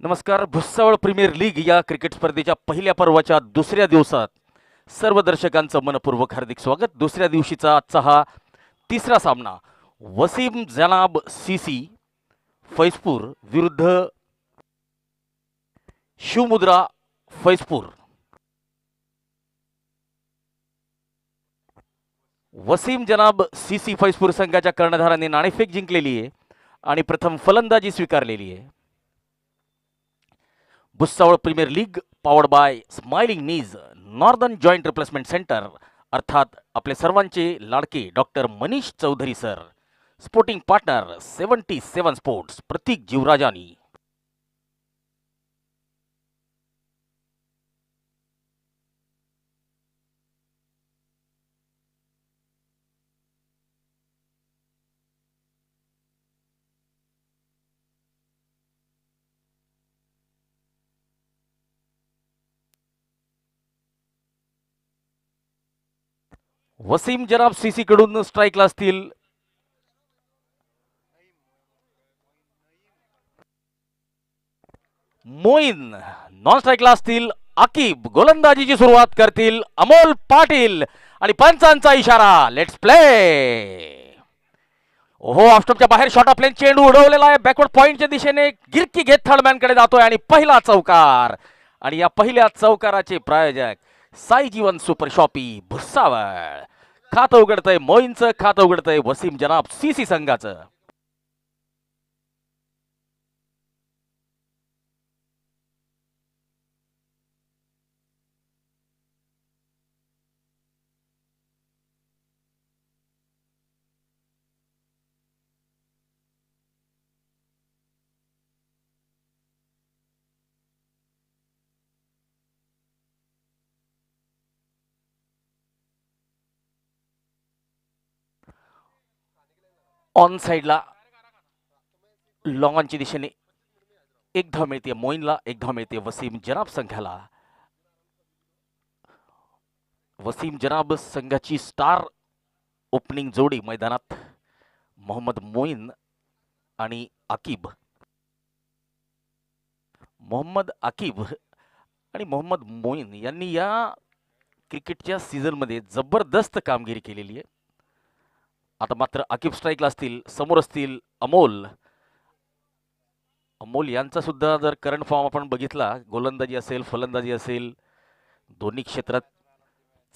नमस्कार. Bhusawal premier league या cricket स्पर्धेच्या पहिल्या पर्वाच्या दुसऱ्या दिवसात सर्व दर्शकांचं मनपूर्वक हार्दिक स्वागत. दुसऱ्या दिवशीचा आजचा हा तिसरा सामना वसीम जनाब सीसी फैजपूर विरुद्ध शिवमुद्रा फैजपूर. वसीम जनाब सीसी फैजपूर संघाच्या कर्णधाराने नाणेफेक जिंकलेली आहे आणि प्रथम फलंदाजी स्वीकारलेली आहे. Bhusawal premier league powered by smiling knees northern joint replacement centre अर्थात आपले सर्वांचे लाडके doctor Manish Chaudhari sir. Sporting partner 77 sports Prateek Jivrajani. Wasim Janab CC कडून स्ट्राईकला असतील मोईन, नॉन स्ट्राईकला असतील आकिब. गोलंदाजीची सुरुवात करतील अमोल पाटील आणि पंचांचा इशारा लेट्स प्ले. ओहो, ऑफस्टॉपच्या बाहेर शॉट ऑफ लेन चेंडू उडवलेला आहे. बॅकवर्ड पॉइंटच्या दिशेने गिरकी घेत थर्डमॅनकडे जातोय आणि पहिला चौकार. आणि या पहिल्या चौकाराचे प्रायोजक साई जीवन सुपर शॉपी भुसावळ. खातं उघडतंय मोईनचं, खातं उघडतंय वसीम जनाब सीसी संघाचं. ऑन साइडला लॉंगॉनच्या दिशेने एक धाव मिळते मोईनला, एक धाव मिळते वसीम जनाब संघाला. वसीम जनाब संघाची स्टार ओपनिंग जोडी मैदानात मोहम्मद मोईन आणि आकिब. मोहम्मद आकिब आणि मोहम्मद मोईन यांनी या क्रिकेटच्या सीझनमध्ये जबरदस्त कामगिरी केलेली आहे. आता मात्र आकिब स्ट्राईकला असतील, समोर असतील अमोल. अमोल यांचा सुद्धा जर करंट फॉर्म आपण बघितला, गोलंदाजी असेल फलंदाजी असेल दोन्ही क्षेत्रात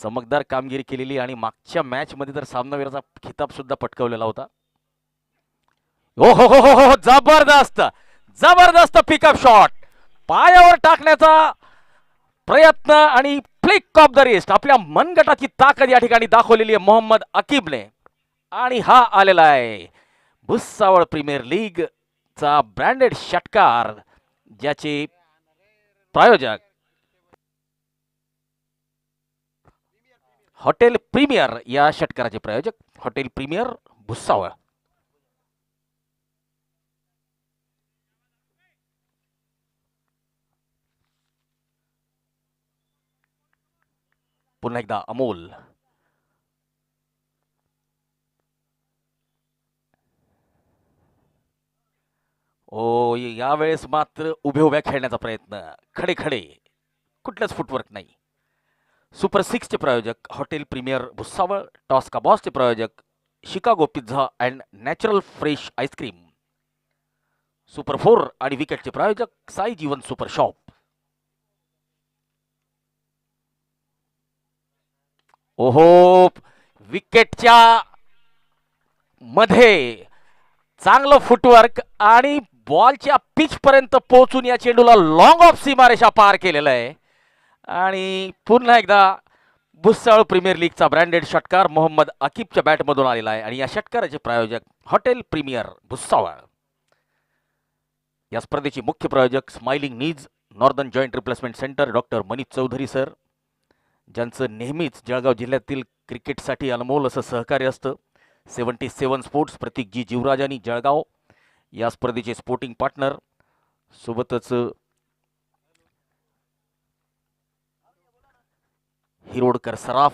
चमकदार कामगिरी केलेली आणि मागच्या मॅच मध्ये तर सामनावीराचा खिताब सुद्धा पटकावलेला होता. ओ हो हो हो, जबरदस्त जबरदस्त पिकअप शॉट, पायावर टाकण्याचा प्रयत्न आणि फ्लिक ऑफ द रिस्ट. आपल्या मनगटाची ताकद या ठिकाणी दाखवलेली आहे मोहम्मद आकिबने. आणि हा आलेला आहे भुसावळ प्रीमियर लीग चा ब्रँडेड षटकार, ज्याचे प्रायोजक हॉटेल प्रीमियर. या षटकाराचे प्रायोजक हॉटेल प्रीमियर भुसावळ. पुन्हा एकदा अमोल. ओ, यावेळेस मात्र उभे उभ्या खेळण्याचा प्रयत्न, खडे खडे, कुठलंच फुटवर्क नाही. सुपर 6 चे प्रायोजक हॉटेल प्रीमियर भुसावळ. टॉस का बॉस चे प्रायोजक Chicago pizza and natural fresh ice cream. Super 4 आणि विकेटचे प्रायोजक साई जीवन सुपर शॉप. ओहो, विकेटच्या मध्ये चांगलं फुटवर्क आणि बॉलच्या पिच पर्यंत पोहोचून या चेंडूला लॉंग ऑफ सीमारेषा पार केलेला आहे. आणि पुन्हा एकदा भुसावळ प्रीमियर लीगचा ब्रँडेड षटकार मोहम्मद आकिबच्या बॅटमधून आलेला आहे. आणि या षटकाराचे प्रायोजक हॉटेल प्रीमियर भुसावळ. या स्पर्धेचे मुख्य प्रायोजक smiling knees northern joint replacement centre doctor Manish Chaudhari sir, ज्यांचं नेहमीच जळगाव जिल्ह्यातील क्रिकेटसाठी अनमोल असं सहकार्य असतं. 77 स्पोर्ट्स प्रतीक जी जीवराजानी जळगाव या स्पर्धेचे स्पोर्टिंग पार्टनर. सोबतच Hirodkar Saraf,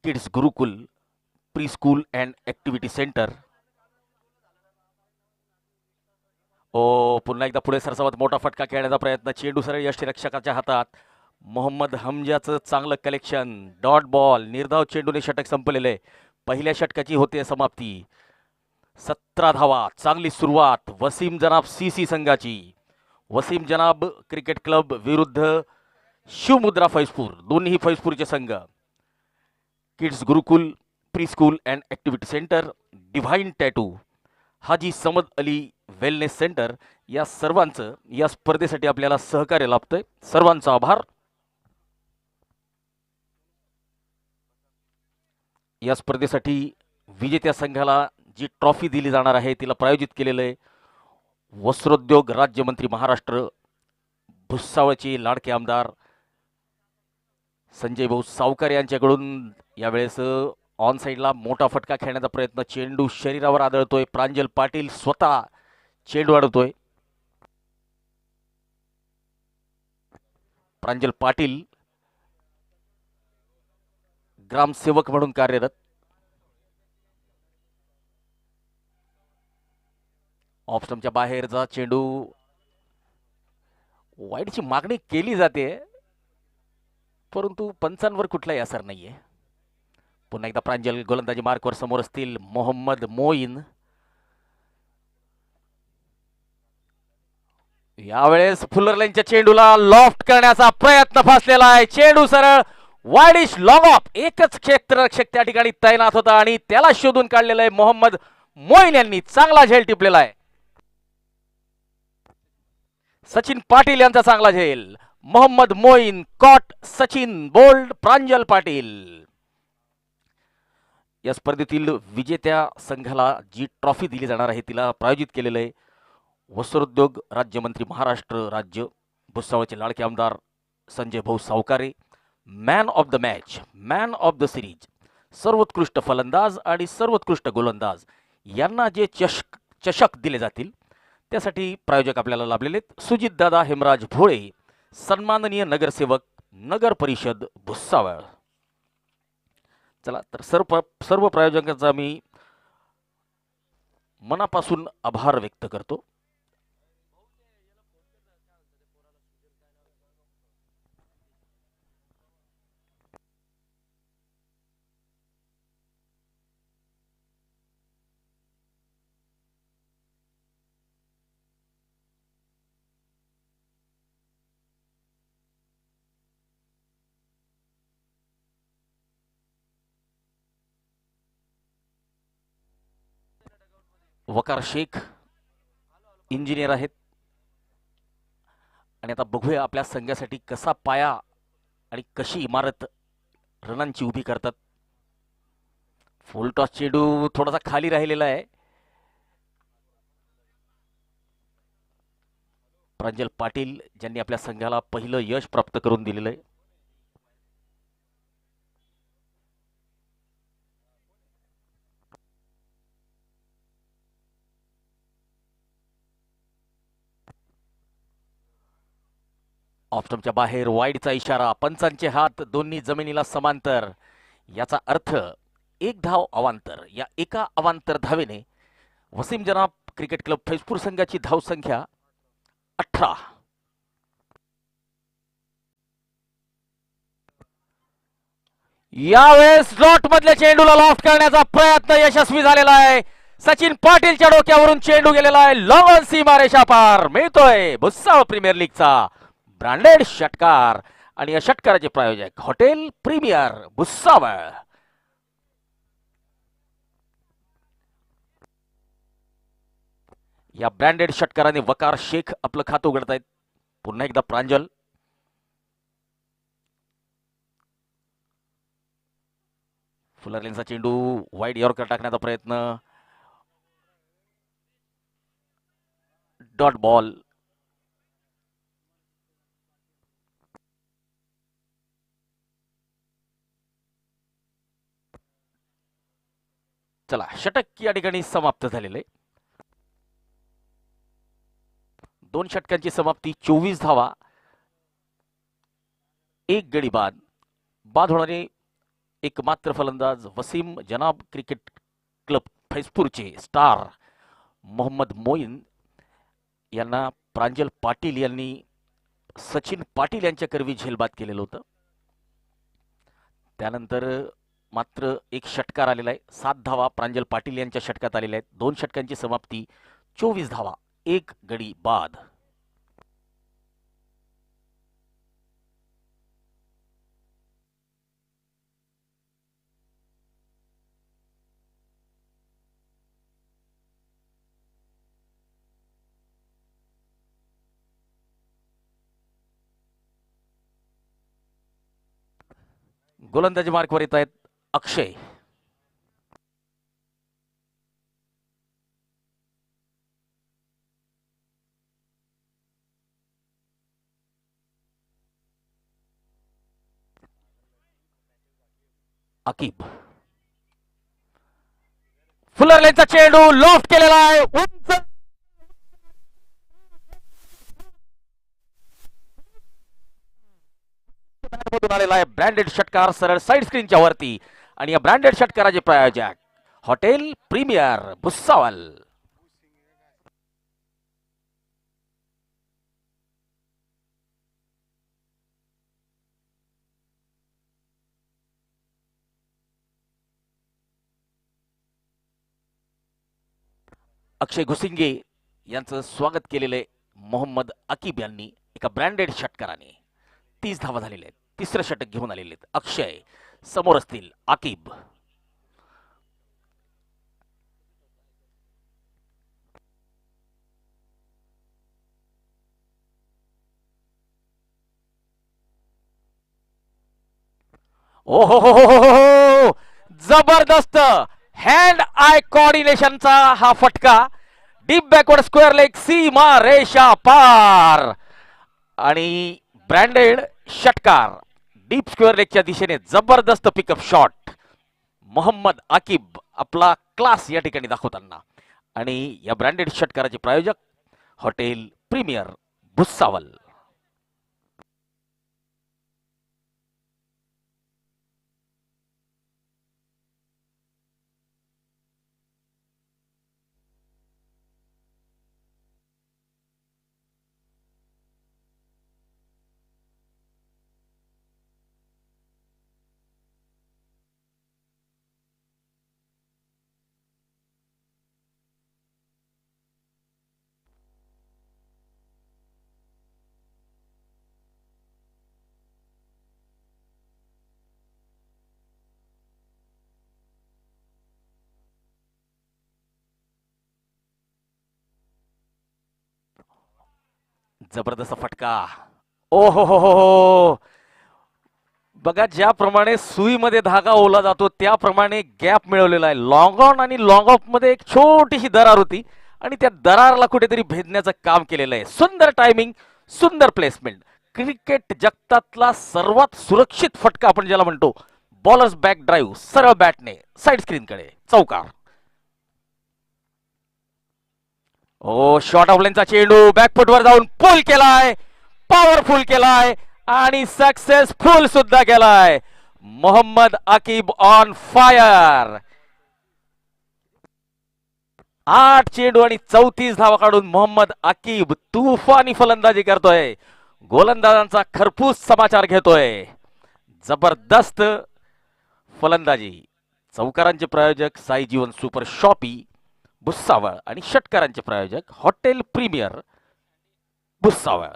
kids Gurukul pre school and activity centre, पुन्हा एकदा पुढे सरसावत मोठा फटका खेळण्याचा प्रयत्न, चेंडू सरळ यष्टीरक्षकाच्या हातात. मोहम्मद हमजाचं चांगलं कलेक्शन, डॉट बॉल, निर्धाव चेंडूने षटक संपलेले. पहिल्या षटकाची होते समाप्ती. 17 धावा, चांगली सुरुवात वसीम जनाब सीसी संघाची. वसीम जनाब क्रिकेट क्लब विरुद्ध शिवमुद्रा फैजपूर, दोन्ही फैजपूरचे संघ. Kids Gurukul pre school and activity centre, divine tattoo, Haji Samad Ali wellness centre, या सर्वांचं या स्पर्धेसाठी आपल्याला सहकार्य लाभतंय. सर्वांचा आभार. या स्पर्धेसाठी विजेत्या संघाला जी ट्रॉफी दिली जाणार आहे तिला प्रायोजित केलेलं आहे वस्त्रोद्योग राज्यमंत्री महाराष्ट्र, भुसावळचे लाडके आमदार संजय भाऊ सावकार यांच्याकडून. यावेळेस ऑन साईडला मोठा फटका खेळण्याचा प्रयत्न, चेंडू शरीरावर आदळतोय. प्रांजल पाटील स्वतः चेंडू अडवतोय. प्रांजल पाटील ग्रामसेवक म्हणून कार्यरत. ऑफ स्टंपच्या बाहेरचा चेंडू, वाईडची मागणी केली जाते परंतु पंचांवर कुठलाही असर नाहीये. पुन्हा एकदा प्रांजल गोलंदाजी मार्कवर समोर असतील. मोहम्मद मोईन यावेळेस फुलरलाईनच्या चेंडूला लॉफ्ट करण्याचा प्रयत्न फासलेला आहे. चेंडू सरळ वाईडिश लॉंग ऑफ. एकच क्षेत्ररक्षक त्या ठिकाणी तैनात होता आणि त्याला शोधून काढलेलं आहे मोहम्मद मोईन यांनी. चांगला झेल टिपलेला आहे. सचिन पाटील यांचा चांगला झेल. मोहम्मद मोईन कॉट, सचिन बोल्ड, प्रांजल पाटील. या स्पर्धेतील विजेत्या संघाला जी ट्रॉफी दिली जाणार आहे तिला प्रायोजित केलेलं आहे वस्त्रोद्योग राज्यमंत्री महाराष्ट्र राज्य, भुसावळचे लाडके आमदार संजय भाऊ Savkare. Man of the match, man of the series, सर्वोत्कृष्ट फलंदाज आणि सर्वोत्कृष्ट गोलंदाज यांना जे चषक दिले जातील त्यासाठी प्रायोजक आपल्याला लाभलेले सुजितदादा हेमराज भोळे, सन्माननीय नगरसेवक नगर परिषद भुसावळ. चला तर सर्व प्रायोजकांचा मी मनापासून आभार व्यक्त करतो. वकार शेख इंजिनियर आहेत आणि आता बघूया आपल्या संघासाठी कसा पाया आणि कशी इमारत रनांची उभी करतात. फुल टॉस चेंडू थोडासा खाली राहिलेला आहे. प्रांजल पाटील ज्यांनी आपल्या संघाला पहिलं यश प्राप्त करून दिलेलं आहे. ऑफ स्टंपच्या बाहेर वाईडचा इशारा, पंचांचे हात दोन्ही जमिनीला समांतर. याचा अर्थ एक धाव अवांतर. या एका अवांतर धावेने वसीम जनाब क्रिकेट क्लब फैजपूर संघाची धाव संख्या 18. यावेळेस स्लॉट मधल्या चेंडूला लॉफ्ट करण्याचा प्रयत्न यशस्वी झालेला आहे. सचिन पाटीलच्या डोक्यावरून चेंडू गेलेला आहे. लॉंग ऑन सीमारेषा पार. मिळतोय भुसावळ प्रीमियर लीगचा ब्रँडेड षटकार आणि या षटकाराचे प्रायोजक हॉटेल प्रीमियर भुसावळ. या ब्रँडेड षटकाराने वकार शेख आपलं खातं उघडतायत. पुन्हा एकदा प्रांजल, फुलरलेनचा चेंडू वाईड यॉर्कर टाकण्याचा प्रयत्न, डॉट बॉल. चला षटक या ठिकाणी समाप्त झालेले. 2 षटकांची समाप्ती, 24 धावा, 1 गडी बाद. बाद होणारे एकमात्र फलंदाज वसीम जनाब क्रिकेट क्लब फैजपूरचे स्टार मोहम्मद मोईन यांना प्रांजल पाटील यांनी सचिन पाटील यांच्या करवी झेलबाद केलेलं होतं. त्यानंतर मात्र एक षटकार आलेला आहे. 7 धावा प्रांजल पाटील यांच्या षटकात आलेल्या आहेत. 2 षटकांची समाप्ती, 24 धावा, 1 गडी बाद. गोलंदाजी मार्कवर येत आहेत अक्षय. अकीब, फुलरलेनचा चेंडू लॉफ्ट केलेला आहे. उंच मधून आलेला आहे ब्रँडेड षटकार सरळ साइड स्क्रीनच्या वरती. आणि या ब्रँडेड षटकाराचे प्रायोजक हॉटेल प्रीमियर भुसावळ. अक्षय घुसिंगे यांचं स्वागत केलेले मोहम्मद अकीब यांनी एका ब्रँडेड षटकाराने. 30 धावा झालेले आहेत. तिसरं षटक घेऊन आलेले आहेत अक्षय. समोर असतील अकीब. ओ हो हो हो हो, जबरदस्त हँड आय कोऑर्डिनेशनचा हा फटका. डीप बॅकवर्ड स्क्वेअर लेग, सीमा रेषा पार. आणि ब्रँडेड षटकार डीप स्क्वेअर लेगच्या दिशेने जबरदस्त पिकअप शॉट. मोहम्मद अकीब आपला क्लास या ठिकाणी दाखवताना. आणि या ब्रँडेड षटकाराचे प्रायोजक हॉटेल प्रीमियर भुसावळ. जबरदस्त फटका. ओ हो हो हो, बघा ज्याप्रमाणे सुईमध्ये धागा ओला जातो त्याप्रमाणे गॅप मिळवलेला आहे. लॉंग ऑन आणि लॉंग ऑफ मध्ये एक छोटीशी दरार होती आणि त्या दरारला कुठेतरी भेदण्याचं काम केलेलं आहे. सुंदर टायमिंग, सुंदर प्लेसमेंट. क्रिकेट जगतातला सर्वात सुरक्षित फटका आपण ज्याला म्हणतो, बॉलर्स बॅक ड्राईव्ह, सरळ बॅटने साइड स्क्रीनकडे चौकार. ओ शॉर्ट ऑफ लेनचा चेंडू बॅकफुटवर जाऊन पुल केलाय, पॉवरफुल केलाय आणि सक्सेसफुल सुद्धा केलाय. Mohammed Aqib on fire. 8 चेंडू आणि 34 धावा काढून मोहम्मद अकीब तुफानी फलंदाजी करतोय. गोलंदाजांचा खरपूस समाचार घेतोय. जबरदस्त फलंदाजी. चौकारांचे प्रायोजक साई जीवन सुपर शॉपी भुसावळ आणि षटकारांचे प्रायोजक हॉटेल प्रीमियर भुसावळ.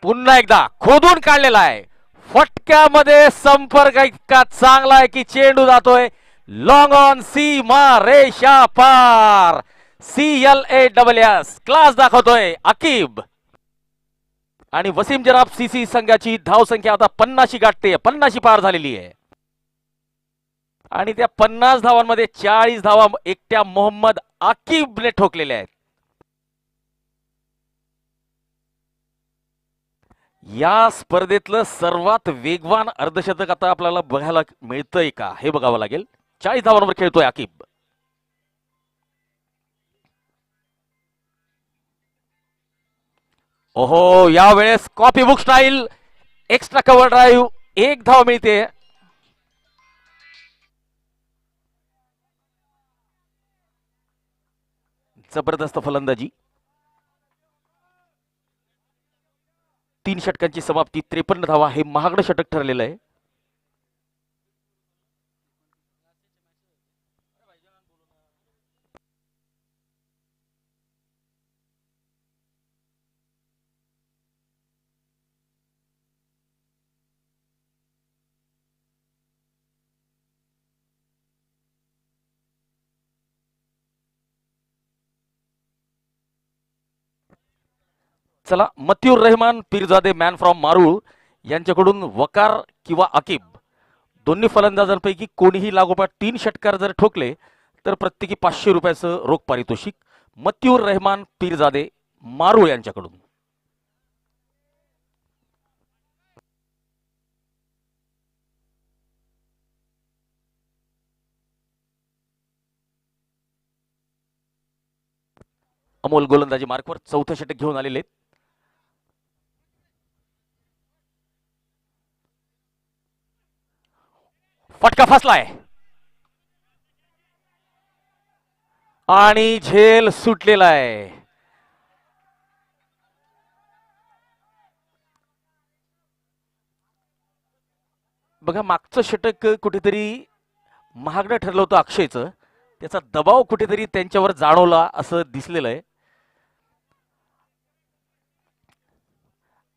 पुन्हा एकदा खोदून काढलेला आहे. फटक्यामध्ये संपर्क इतका चांगला आहे की चेंडू जातोय लॉंग ऑन, सीमा रेषा पार. CLASS क्लास दाखवतोय अकीब. आणि वसीम जराब सीसी संघाची धाव संख्या आता 50 गाठते, 50 पार झालेली आहे. आणि त्या 50 धावांमध्ये 40 धावा एकट्या मोहम्मद आकिबने ठोकलेल्या आहेत. या स्पर्धेतलं सर्वात वेगवान अर्धशतक आता आपल्याला बघायला मिळतंय का हे बघावं लागेल. 40 धावांवर खेळतोय आकिब. ओहो, यावेळेस copy book style extra cover drive, 1 धाव मिळते. जबरदस्त फलंदाजी. 3 षटकांची समाप्ती, 53 धावा हे महागडं षटक ठरलेलं आहे. चला, मतिउर रहमान पीरजादे मॅन फ्रॉम मारूळ यांच्याकडून वकार किंवा आकिब दोन्ही फलंदाजांपैकी कोणीही लागोपाठ 3 षटकार जर ठोकले तर प्रत्येकी 500 रुपयाचं रोख पारितोषिक. मतिउर रहमान पीरजादे मारूळ यांच्याकडून. अमोल गोलंदाजी मार्कवर 4थं षटक घेऊन आलेले आहेत. फटका फसलाय आणि झेल सुटलेला आहे. बघा, मागचं षटक कुठेतरी महागडं ठरलं होतं अक्षयचं. त्याचा दबाव कुठेतरी त्यांच्यावर जाणवला असं दिसलेलं आहे.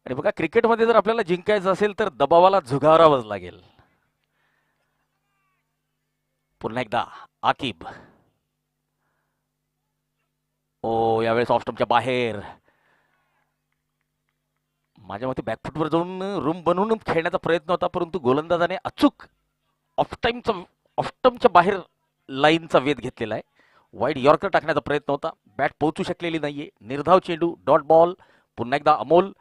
आणि बघा, क्रिकेटमध्ये जर आपल्याला जिंकायचं असेल तर दबावाला झुगारावंच लागेल. पुन्हा एकदा आकिब. ओ, यावेळेस ऑफ स्टंपच्या बाहेर. माझ्या मते बॅकफुटवर जाऊन रूम बनवून खेळण्याचा प्रयत्न होता, परंतु गोलंदाजाने अचूक ऑफ स्टंपच्या बाहेर लाईनचा वेध घेतलेला आहे. वाईड यॉर्कर टाकण्याचा प्रयत्न होता, बॅट पोहोचू शकलेली नाहीये. निर्धाव चेंडू, डॉट बॉल. पुन्हा एकदा अमोल.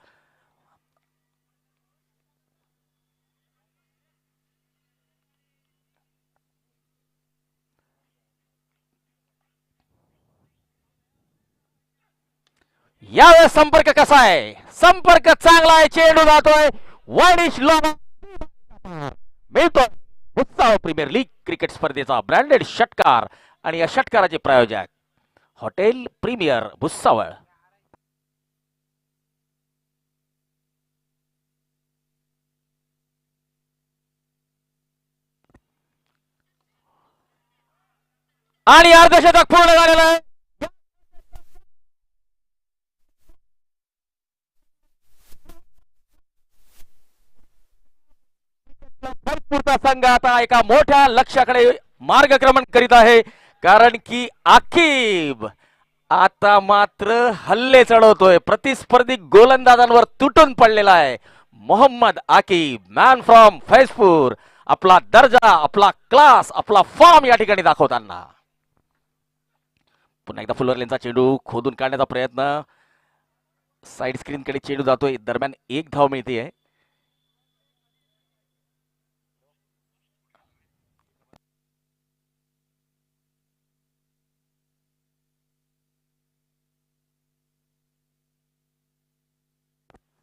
यावेळेस संपर्क कसा आहे? संपर्क चांगला आहे. चेंडू जातोय वाईडिश लॉंग मिळतोय. भुसावळ प्रीमियर लीग क्रिकेट स्पर्धेचा ब्रँडेड षटकार आणि या षटकाराचे प्रायोजक हॉटेल प्रीमियर भुसावळ. आणि अर्धशतक पूर्ण झालेलं आहे. भरपूरचा संघ आता एका मोठ्या लक्ष्याकडे मार्गक्रमण करीत आहे, कारण की आकिब आता मात्र हल्ले चढवतोय. प्रतिस्पर्धी गोलंदाजांवर तुटून पडलेला आहे. मोहम्मद आकिब, मॅन फ्रॉम फैजपूर, आपला दर्जा, आपला क्लास, आपला फॉर्म या ठिकाणी दाखवताना. पुन्हा एकदा फुलरलेनचा चेंडू खोदून काढण्याचा प्रयत्न. साइड स्क्रीन कडे चेंडू जातोय. दरम्यान 1 धाव मिळते.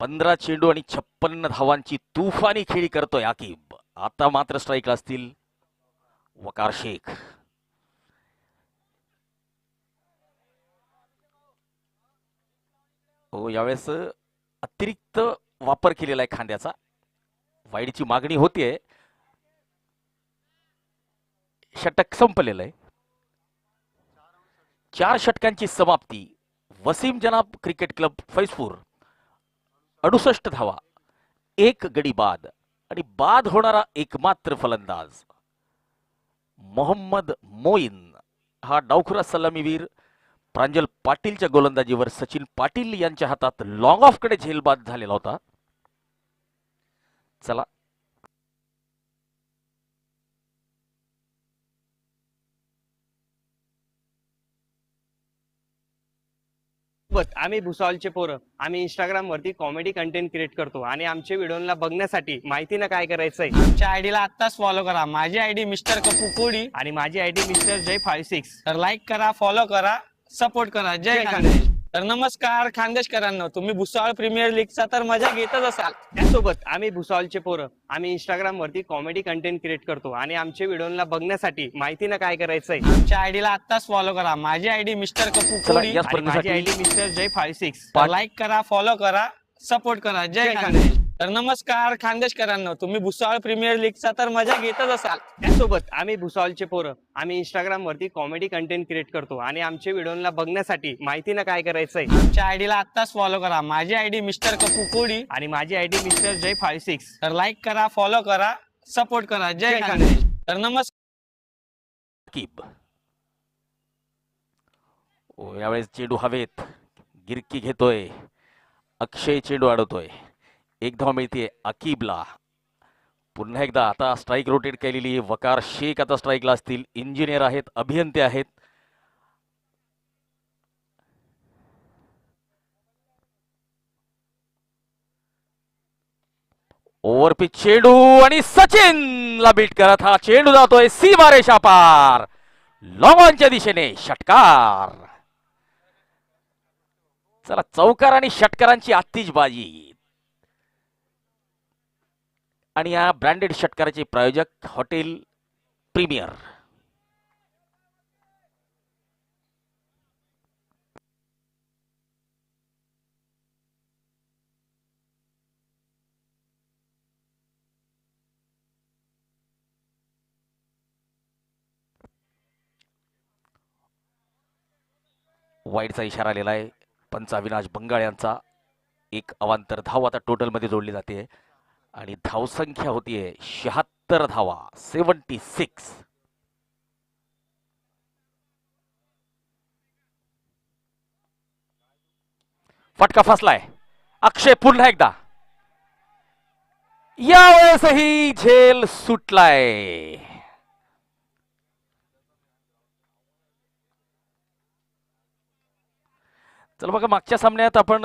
पंधरा चेंडू आणि 56 धावांची तुफानी खेळी करतोय आकिब. आता मात्र स्ट्राईक असतील वकार शेख. हो, यावेळेस अतिरिक्त वापर केलेला आहे खांद्याचा. वाईडची मागणी होतीये. षटक संपलेलं आहे. 4 षटकांची समाप्ती. वसीम जनाब क्रिकेट क्लब फैजपूर 68 धावा, 1 गडी बाद आणि बाद होणारा एकमात्र फलंदाज मोहम्मद मोईन. हा डावखुरा सलामीवीर प्रांजल पाटीलच्या गोलंदाजीवर सचिन पाटील यांच्या हातात लॉंग ऑफ कडे झेलबाद झालेला होता. चला, सोबत आम्ही भुसावळचे पोरं आम्ही इंस्टाग्राम वरती कॉमेडी कंटेंट क्रिएट करतो आणि आमचे व्हिडिओला बघण्यासाठी माहिती ना काय करायचंय, आमच्या आयडीला आत्ताच फॉलो करा. माझी आयडी मिस्टर कपू कोडी आणि माझी आयडी मिस्टर जय 56. तर लाईक करा, फॉलो करा, सपोर्ट करा. जय खानदेश. तर नमस्कार खानदेशकरांनो, तुम्ही भुसावळ प्रीमियर लीगचा तर मजा घेतच असाल. त्यासोबत आम्ही भुसावळचे पोरं आम्ही इंस्टाग्राम वरती कॉमेडी कंटेंट क्रिएट करतो आणि आमचे व्हिडिओला बघण्यासाठी माहिती ना काय करायचंय, आमच्या आयडीला आत्ताच फॉलो करा. माझी आयडी मिस्टर कपू चला कोडी या आणि माझी स्पर्धेसाठी आयडी मिस्टर जय 56. तर लाईक करा, फॉलो करा, सपोर्ट करा. जय खानदेश. तर नमस्कार खानदेशकरांनो, तुम्ही भुसावळ प्रीमियर लीगचा तर मजा घेतच असाल. त्यासोबत आम्ही भुसावळचे पोरं आम्ही इंस्टाग्राम वरती कॉमेडी कंटेंट क्रिएट करतो आणि आमचे व्हिडिओला बघण्यासाठी माहिती ना काय करायचंय, आमच्या आयडीला आत्ताच फॉलो करा. माझी आयडी मिस्टर कपू कोडी आणि माझी आयडी मिस्टर जय 56. तर लाईक करा, फॉलो करा, सपोर्ट करा. जय खानदेश. तर नमस्कार. कीब यावेळेस चेंडू हवेत, गिरकी घेतोय अक्षय, चेंडू अडवतोय. एक धाव मिळते अकीबला. पुन्हा एकदा आता स्ट्राईक रोटेट केलेली. वकार शेख आता स्ट्राईकला असतील. इंजिनियर आहेत, अभियंते आहेत. ओव्हरपिच चेंडू आणि सचिनला बीट करत हा चेंडू जातोय सीमारेषा पार. लॉंग ऑनच्या दिशेने षटकार. चला चौकार आणि षटकारांची आतिषबाजी. आणि या ब्रँडेड षटकाराचे प्रायोजक हॉटेल प्रीमियर. वाईडचा इशारा आलेला आहे पंच अविनाश बंगाळ यांचा. एक अवांतर धाव आता टोटल मध्ये जोडली जाते आणि धावसंख्या होतीये 76 धावा, 76. फटका फसलाय. अक्षय पुन्हा एकदा. यावेळेसही झेल सुटलाय. चला बघा, मागच्या सामन्यात आपण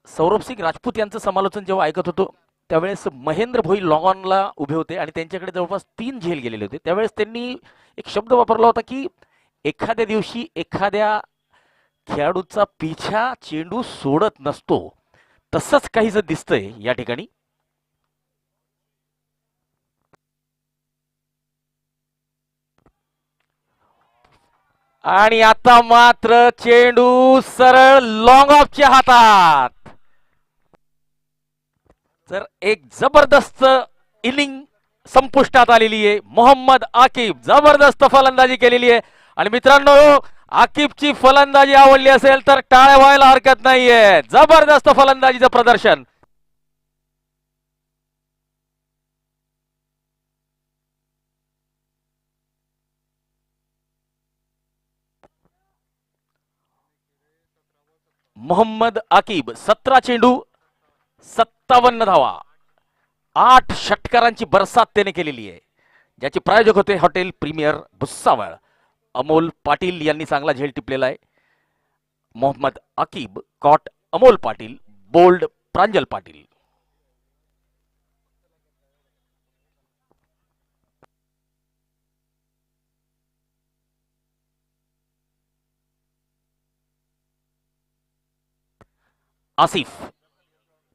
सौरभ सिंग राजपूत यांचं समालोचन जेव्हा ऐकत होतो त्यावेळेस महेंद्र भोई लॉंग ऑनला उभे होते आणि त्यांच्याकडे जवळपास 3 झेल गेलेले होते. त्यावेळेस त्यांनी एक शब्द वापरला होता की एखाद्या दिवशी एखाद्या खेळाडूचा पिछा चेंडू सोडत नसतो. तसंच काहीच दिसतंय या ठिकाणी. आणि आता मात्र चेंडू सरळ लॉंग ऑफच्या हातात. तर एक जबरदस्त इनिंग संपुष्टात आलेली आहे. मोहम्मद आकिब जबरदस्त फलंदाजी केलेली आहे. आणि मित्रांनो, आकिबची फलंदाजी आवडली असेल तर टाळ्या व्हायला हरकत नाहीये. जबरदस्त फलंदाजीचं प्रदर्शन. मोहम्मद आकिब 17 चेंडू 57 धावा, 8 षटकारांची बरसात त्याने केलेली आहे. ज्याचे प्रायोजक होते हॉटेल प्रीमियर भुसावळ. अमोल पाटील यांनी चांगला झेल टिपलेला आहे. मोहम्मद आकिब कॉट अमोल पाटील, बोल्ड प्रांजल पाटील. आसिफ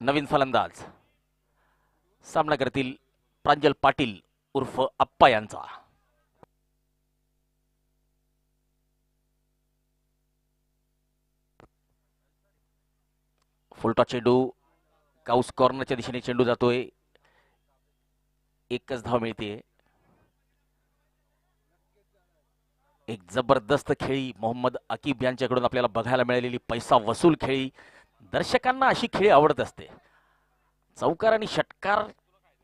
नवीन फलंदाज. सामना करतील प्रांजल पाटील उर्फ अप्पा यांचा. फुलटॉस चेंडू काउस कॉर्नरच्या दिशेने चेंडू जातोय. एकच धाव मिळते. एक जबरदस्त खेळी मोहम्मद आकिब यांच्याकडून आपल्याला बघायला मिळालेली पैसा वसूल खेळी. दर्शकांना अशी खेळी आवडत असते. चौकार आणि षटकार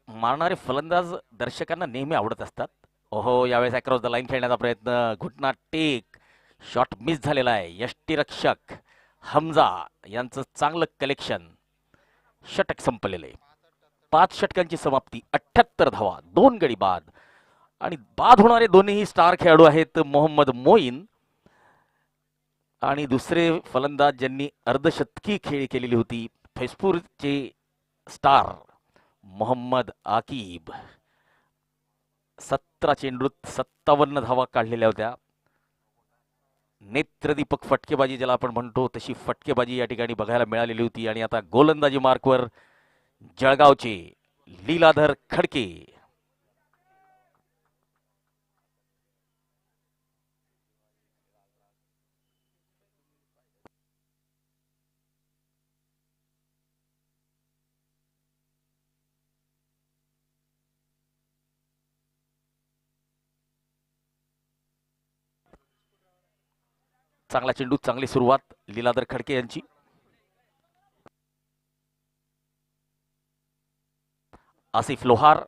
मारणारे फलंदाज दर्शकांना नेहमी आवडत असतात. ओहो, यावेळेस अक्रॉस द लाईन खेळण्याचा प्रयत्न, घुटना टेक, शॉट मिस झालेला आहे. यष्टीरक्षक हमजा यांचं चांगलं कलेक्शन. षटक संपलेले. 5 षटकांची समाप्ती, 78 धावा, 2 गडी बाद. आणि बाद होणारे दोन्ही स्टार खेळाडू आहेत मोहम्मद मोईन आणि दुसरे फलंदाज ज्यांनी अर्धशतकी खेळी केलेली होती, फैजपूरचे स्टार मोहम्मद आकिब. 17 चेंडूत 57 धावा काढलेल्या होत्या. नेत्रदीपक फटकेबाजी ज्याला आपण म्हणतो तशी फटकेबाजी या ठिकाणी बघायला मिळालेली होती. आणि आता गोलंदाजी मार्कवर जळगावचे लीलाधर खडके. चांगला चेंडू, चांगली सुरुवात लीलाधर खडके यांची. आसिफ लोहार.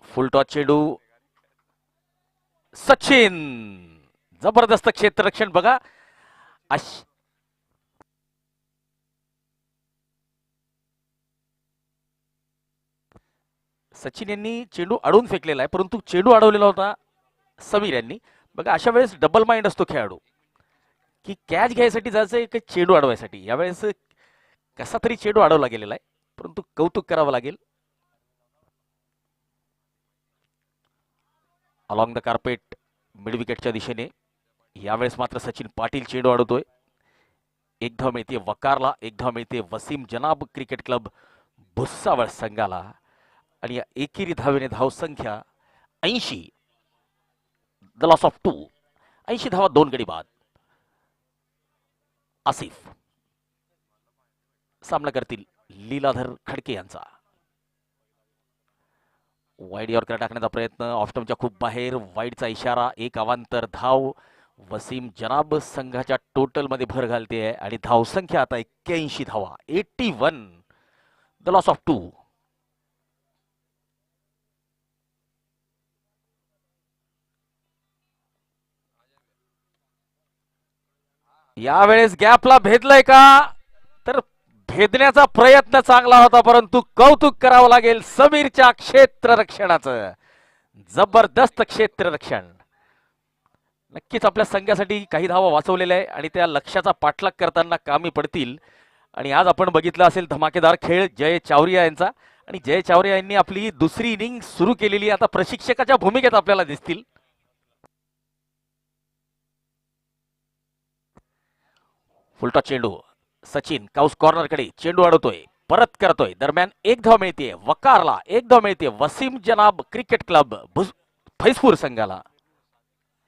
फुल टॉस चेंडू. सचिन, जबरदस्त क्षेत्ररक्षण बघा. सचिन यांनी चेंडू अडवून फेकलेला आहे, परंतु चेंडू अडवलेला होता समीर यांनी. बघा अशा वेळेस डबल माइंड असतो खेळाडू, की कॅच घ्यायसाठी जायचं की चेंडू अडवायसाठी. यावेळेस कसा तरी चेंडू अडवला गेलेला आहे, परंतु कौतुक करावं लागेल. अलॉंग द कार्पेट मिड विकेटच्या दिशेने. यावेळेस मात्र सचिन पाटील चेंडू अडवतोय. एक धाव मिळते वकारला, एक धाव मिळते वसीम जनाब क्रिकेट क्लब भुसावळ संघाला. आणि या एकेरी धावेने धावसंख्या 80. The loss of 2. 80 धावा 2 गडी बाद. आसिफ सामना करतील लीलाधर खडके यांचा. वाईड यॉर्कर टाकण्याचा प्रयत्न, ऑफस्टम्पच्या खूप बाहेर. वाईडचा इशारा, एक अवांतर धाव. वसीम जनाब संघाच्या टोटल मध्ये भर घालते आणि धावसंख्या आता 81 धावा. 81. The loss of 2. यावेळेस गॅपला भेदलंय का, तर भेदण्याचा प्रयत्न चांगला होता, परंतु कौतुक करावं लागेल समीरच्या क्षेत्ररक्षणाचं. जबरदस्त क्षेत्ररक्षण. नक्कीच आपल्या संघासाठी काही धावा वाचवलेल्या आहे आणि त्या लक्ष्याचा पाठलाग करताना कामी पडतील. आणि आज आपण बघितलं असेल धमाकेदार खेळ जय चावरिया यांचा. आणि जय चावरिया यांनी आपली दुसरी इनिंग सुरू केलेली, आता प्रशिक्षकाच्या भूमिकेत आपल्याला दिसतील. फुलटॉस चेंडू. सचिन काउस कॉर्नर कडे चेंडू अडवतोय, परत करतोय. दरम्यान एक धाव मिळते वकारला, एक धाव मिळते वसीम जनाब क्रिकेट क्लब फैजपूर संघाला.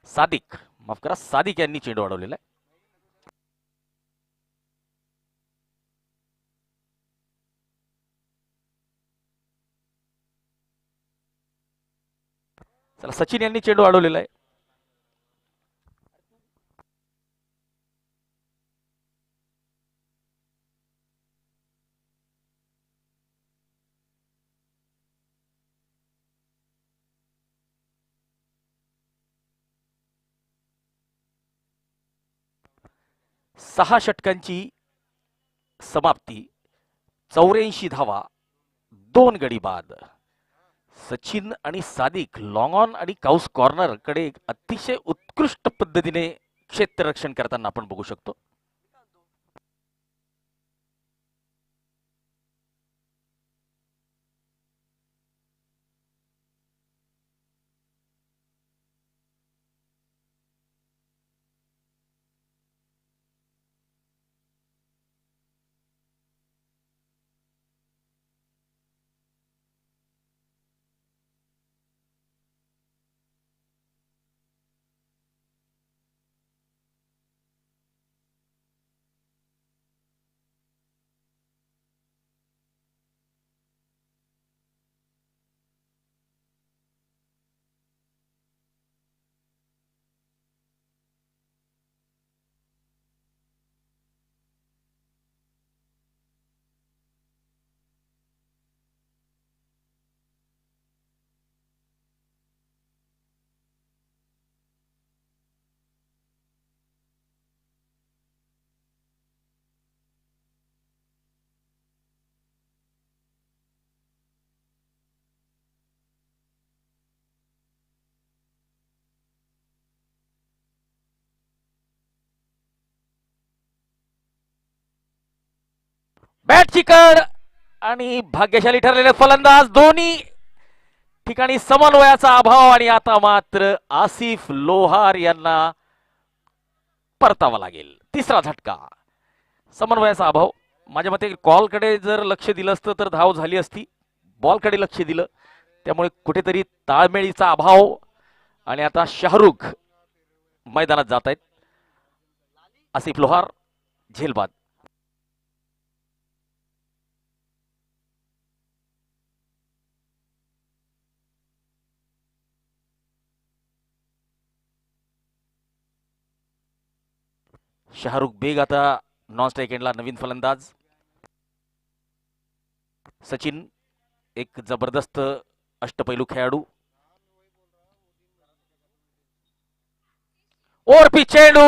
सादिक, माफ करा, सादिक यांनी चेंडू अडवलेला आहे. चला, सचिन यांनी चेंडू अडवलेला आहे. सहा षटकांची समाप्ती. 84 धावा 2 गडी बाद. सचिन आणि सादिक लॉंग ऑन आणि काउस कॉर्नर कडे अतिशय उत्कृष्ट पद्धतीने क्षेत्ररक्षण करताना आपण बघू शकतो. बॅटची कड आणि भाग्यशाली ठरलेले फलंदाज दोन्ही ठिकाणी समन्वयाचा अभाव आणि आता मात्र आसिफ लोहार यांना परतावा लागेल. तिसरा झटका. समन्वयाचा अभाव. माझ्या मते कॉलकडे जर लक्ष दिलं असतं तर धाव झाली असती. बॉलकडे लक्ष दिलं त्यामुळे कुठेतरी ताळमेळीचा अभाव. आणि आता शाहरुख मैदानात जात आहेत. आसिफ लोहार झेलबाद. शाहरुख बेग आता नॉन स्ट्राईक एंडला नवीन फलंदाज. सचिन एक जबरदस्त अष्टपैलू खेळाडू. ओरपी चेंडू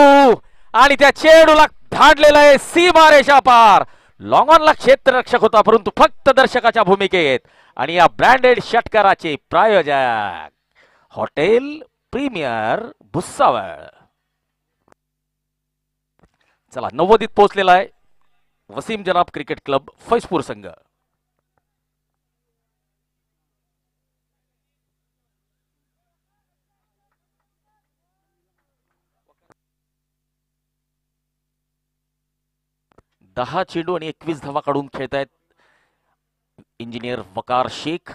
आणि त्या चेंडूला धाडलेला आहे सीमारेषा पार. लॉंग ऑनला क्षेत्ररक्षक होता परंतु फक्त दर्शकाच्या भूमिकेत. आणि या ब्रँडेड षटकाराचे प्रायोजक हॉटेल प्रीमियर भुसावळ. चला 90 पोहोचलेला आहे वसीम जनाब क्रिकेट क्लब फैजपूर संघ. दहा चेंडू आणि 21 धावा काढून खेळतायत इंजिनियर वकार शेख.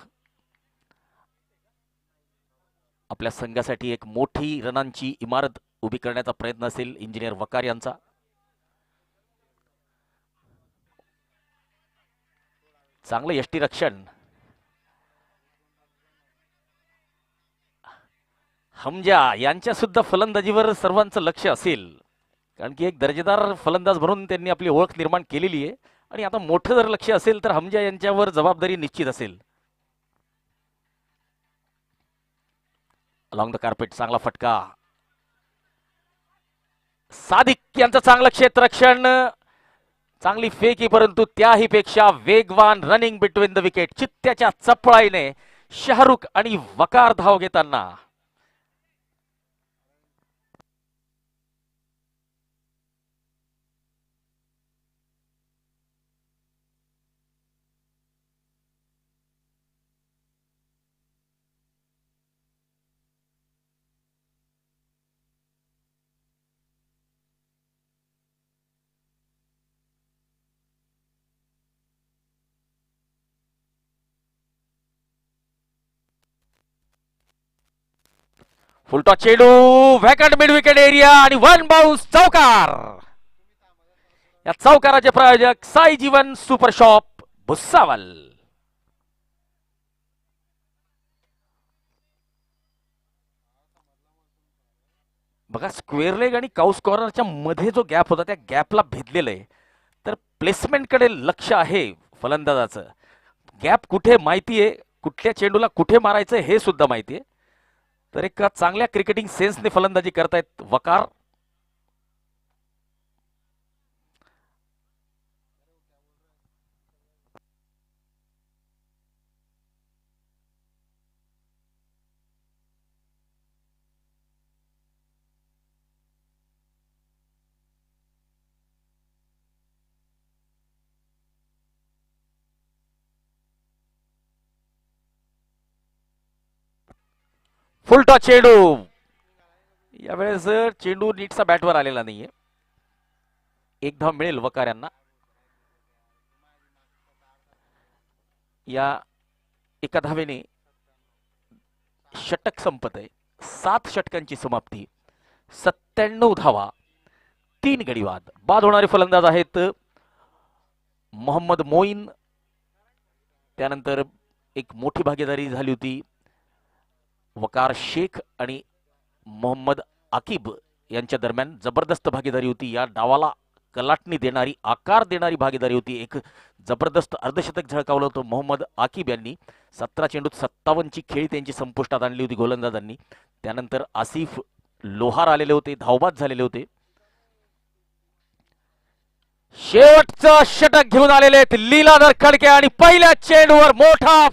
आपल्या संघासाठी एक मोठी रनांची इमारत उभी करण्याचा प्रयत्न असेल इंजिनियर वकार यांचा. चांगलं यष्टीरक्षण. हमजा यांच्या सुद्धा फलंदाजीवर सर्वांचं लक्ष असेल कारण की एक दर्जेदार फलंदाज म्हणून त्यांनी आपली ओळख निर्माण केलेली आहे. आणि आता मोठं जर लक्ष असेल तर हमजा यांच्यावर जबाबदारी निश्चित असेल. अलॉंग द कार्पेट चांगला फटका. सादिक यांचं चांगलं क्षेत्ररक्षण. चांगली फेकी परंतु त्याही पेक्षा वेगवान रनिंग बिटवीन द विकेट. चित्त्याच्या चपळाईने शाहरुख आणि वकार धाव घेताना. फुलटॉस चेंडू व्हॅकंट मिड विकेट एरिया आणि वन बाउन्स चौकार. या चौकाराचे प्रायोजक साई जीवन सुपर शॉप भुसावळ. बघा स्क्वेअर लेग आणि काउस कॉर्नरच्या मध्ये जो गॅप होता त्या गॅपला भेदलेलं आहे. तर प्लेसमेंटकडे लक्ष आहे फलंदाजाचं. गॅप कुठे माहिती आहे, कुठल्या चेंडूला कुठे मारायचं हे सुद्धा माहिती आहे. तर एक चांगल्या क्रिकेटिंग सेन्सने फलंदाजी करतायत वकार. फुलटॉस चेंडू. यावेळेस चेंडू नीटचा बॅटवर आलेला नाहीये. एक धाव मिळेल वकार यांना. या एका धावेने षटक संपत आहे. 7 षटकांची समाप्ती. 97 धावा 3 गडीवाद. बाद होणारे फलंदाज आहेत मोहम्मद मोईन. त्यानंतर एक मोठी भागीदारी झाली होती वकार शेख आणि मोहम्मद आकिब यांच्या दरम्यान. जबरदस्त भागीदारी होती. या डावाला कलाटणी देणारी, आकार देणारी भागीदारी होती. एक जबरदस्त अर्धशतक झळकावलं होतं मोहम्मद आकिब यांनी. 17 चेंडूत 57 ची खेळी त्यांची संपुष्टात आणली होती गोलंदाजांनी. त्यानंतर आसिफ लोहार आलेले होते, धावबाद झालेले होते. शेवटचं षटक घेऊन आलेले आहेत लीलाधर खडके आणि पहिल्या चेंडूवर मोठा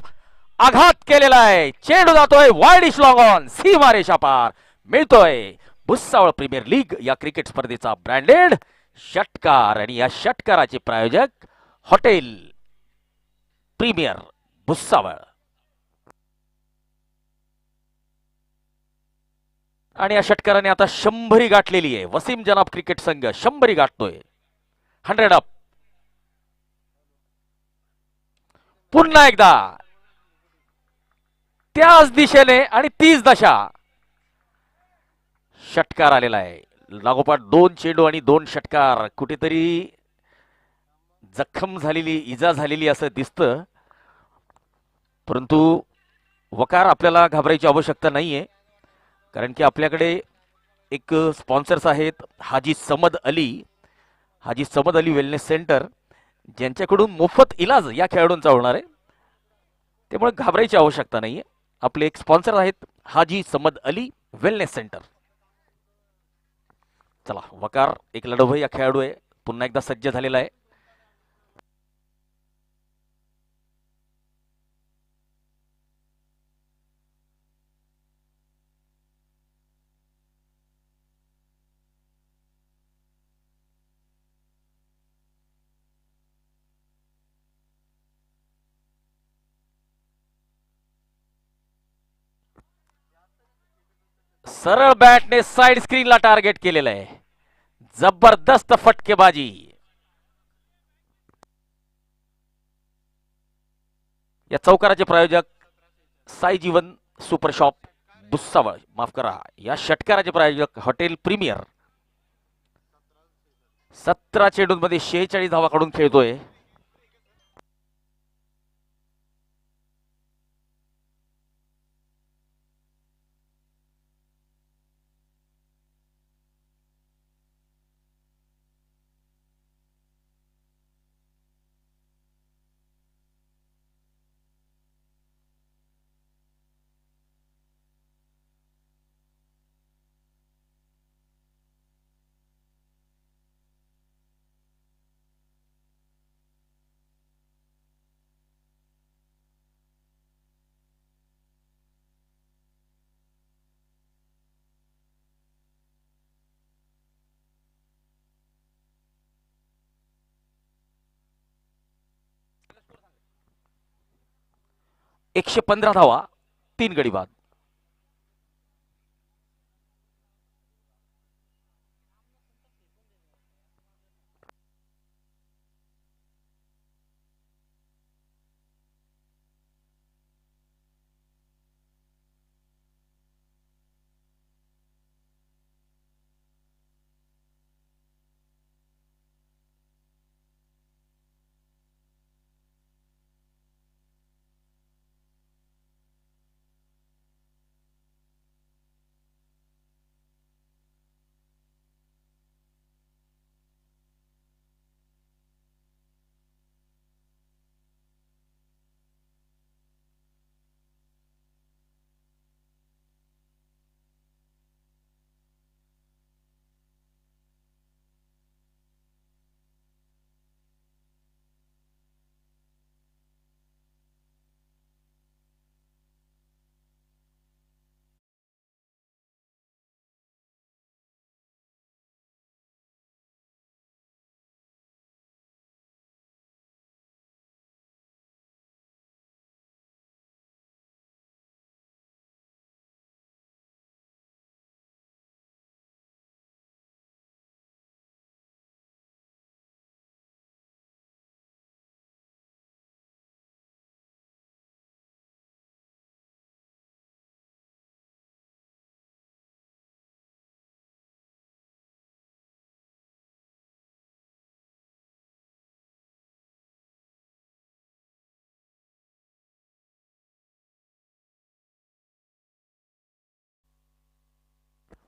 आघात केलेला आहे. चेंडू जातोय वाईडिश लॉंग ऑन सीमारेषा पार. मिळतोय भुसावळ प्रीमियर लीग या क्रिकेट स्पर्धेचा ब्रँडेड षटकार. आणि या षटकाराचे प्रायोजक हॉटेल प्रीमियर भुसावळ. आणि या षटकाराने आता 100 गाठलेली आहे. वसीम जनाब क्रिकेट संघ 100 गाठतोय. 100 अप. पुन्हा एकदा त्याच दिशेने आणि तीच दशा. षटकार आलेला आहे. लागोपाठ 2 चेंडू आणि 2 षटकार. कुठेतरी जखम झालेली, इजा झालेली असं दिसतं, परंतु वकार आपल्याला घाबरायची आवश्यकता नाहीये, कारण की आपल्याकडे एक स्पॉन्सर्स आहेत, हाजी समद अली वेलनेस सेंटर, ज्यांच्याकडून मोफत इलाज या खेळाडूंचा होणार आहे. त्यामुळे घाबरायची आवश्यकता नाहीये. आपले एक स्पॉन्सर आहेत हाजी समद अली वेलनेस सेंटर. चला, वकार एक लढवय या खेळाडू आहे, पुन्हा एकदा सज्ज झालेला आहे. सरळ बॅटने साइड स्क्रीनला टार्गेट केलेलं आहे. जबरदस्त फटकेबाजी. या चौकाराचे प्रायोजक साई जीवन सुपर शॉप भुसावळ, माफ करा, या षटकाराचे प्रायोजक हॉटेल प्रीमियर. 17 चेंडूंमध्ये 46 धावा काढून खेळतोय. एकशे 15 धावा, 3 गडी बाद.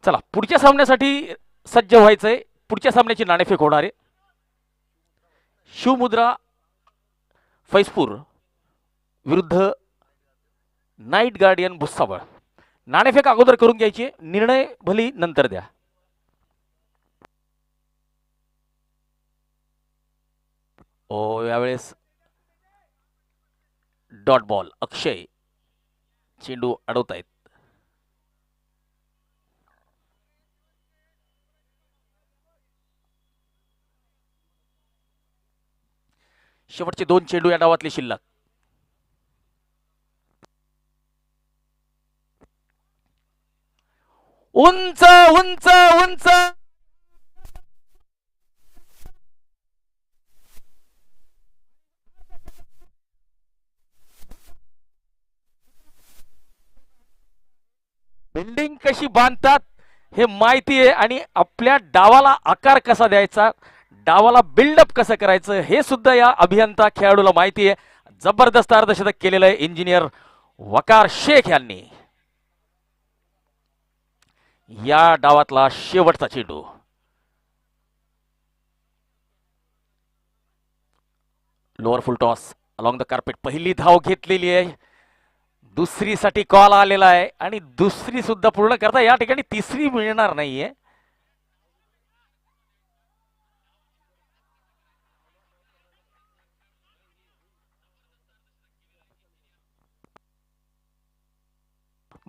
चला, पुढच्या सामन्यासाठी सज्ज व्हायचंय. पुढच्या सामन्याची नाणेफेक होणार आहे. शिवमुद्रा फैजपूर विरुद्ध नाईट गार्डियन भुसावळ. नाणेफेक अगोदर करून घ्यायची, निर्णय भली नंतर द्या. ओ, यावेळेस डॉट बॉल. अक्षय चेंडू अडवतायत. शेवटचे 2 चेंडू या डावातले शिल्लक. उंच उंच उंच बिल्डिंग कशी बांधतात हे माहिती आहे आणि आपल्या डावाला आकार कसा द्यायचा, डावाला बिल्डअप कसं करायचं हे सुद्धा या अभियंता खेळाडूला माहिती आहे. जबरदस्त अर्धशतक केलेलं आहे इंजिनियर वकार शेख यांनी. या डावातला शेवटचा चेंडू. Lower full toss along the carpet. पहिली धाव घेतलेली आहे. दुसरीसाठी कॉल आलेला आहे आणि दुसरी सुद्धा पूर्ण करता या ठिकाणी तिसरी मिळणार नाहीये.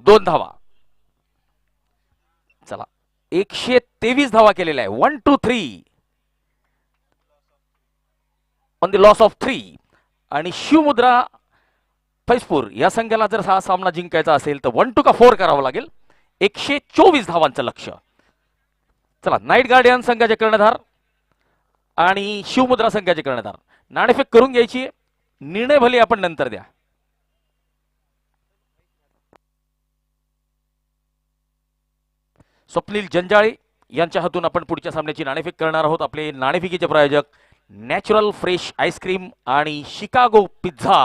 दोन धावा. चला 123 धावा केलेल्या आहे. 1 2 3 ऑन द लॉस ऑफ 3. आणि शिवमुद्रा फैजपूर या संघाला जर हा सामना जिंकायचा असेल तर 1 2 का 4 करावं लागेल. 124 धावांचं लक्ष. चला नाईट गार्डियन संघाचे कर्णधार आणि शिवमुद्रा संघाचे कर्णधार नाणेफेक करून घ्यायची. निर्णय भले आपण नंतर द्या. स्वप्नील जंजाळे यांच्या हातून आपण पुढच्या सामन्याची नाणेफेक करणार आहोत. आपले नाणेफेकीचे प्रायोजक नॅचरल फ्रेश आईस्क्रीम आणि Chicago pizza.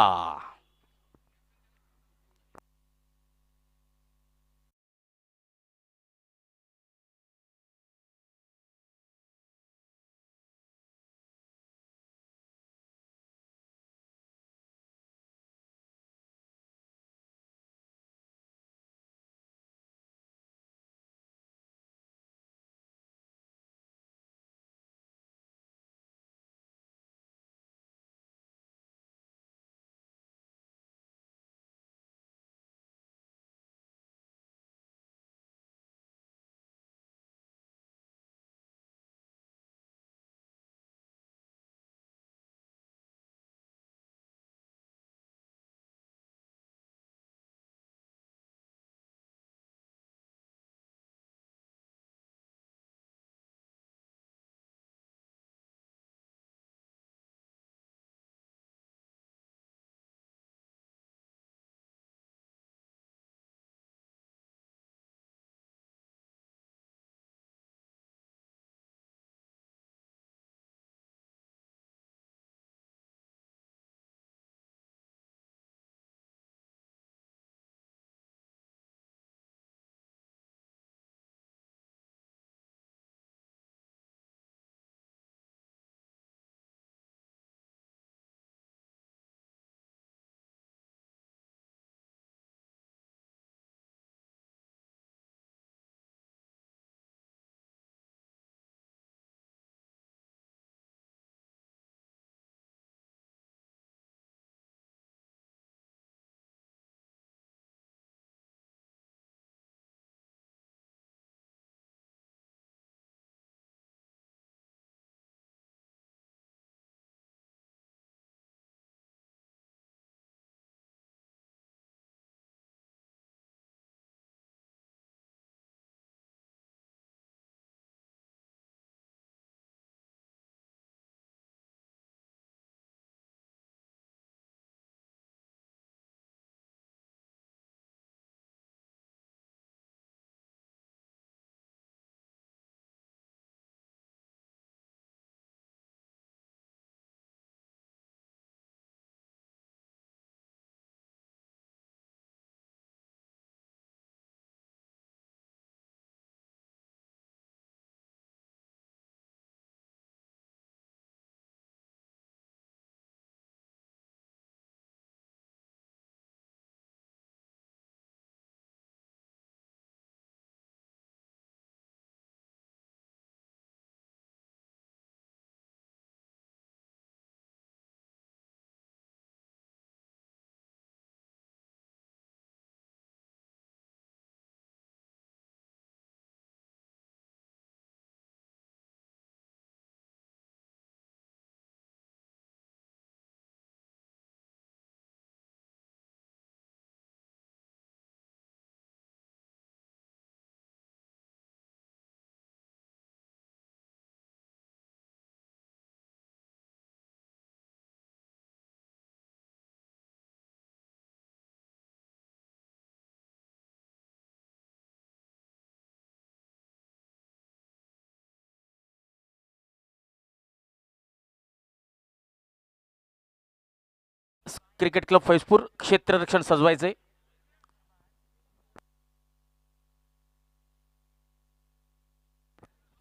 Cricket club Faizpur क्षेत्ररक्षण सजवायचे.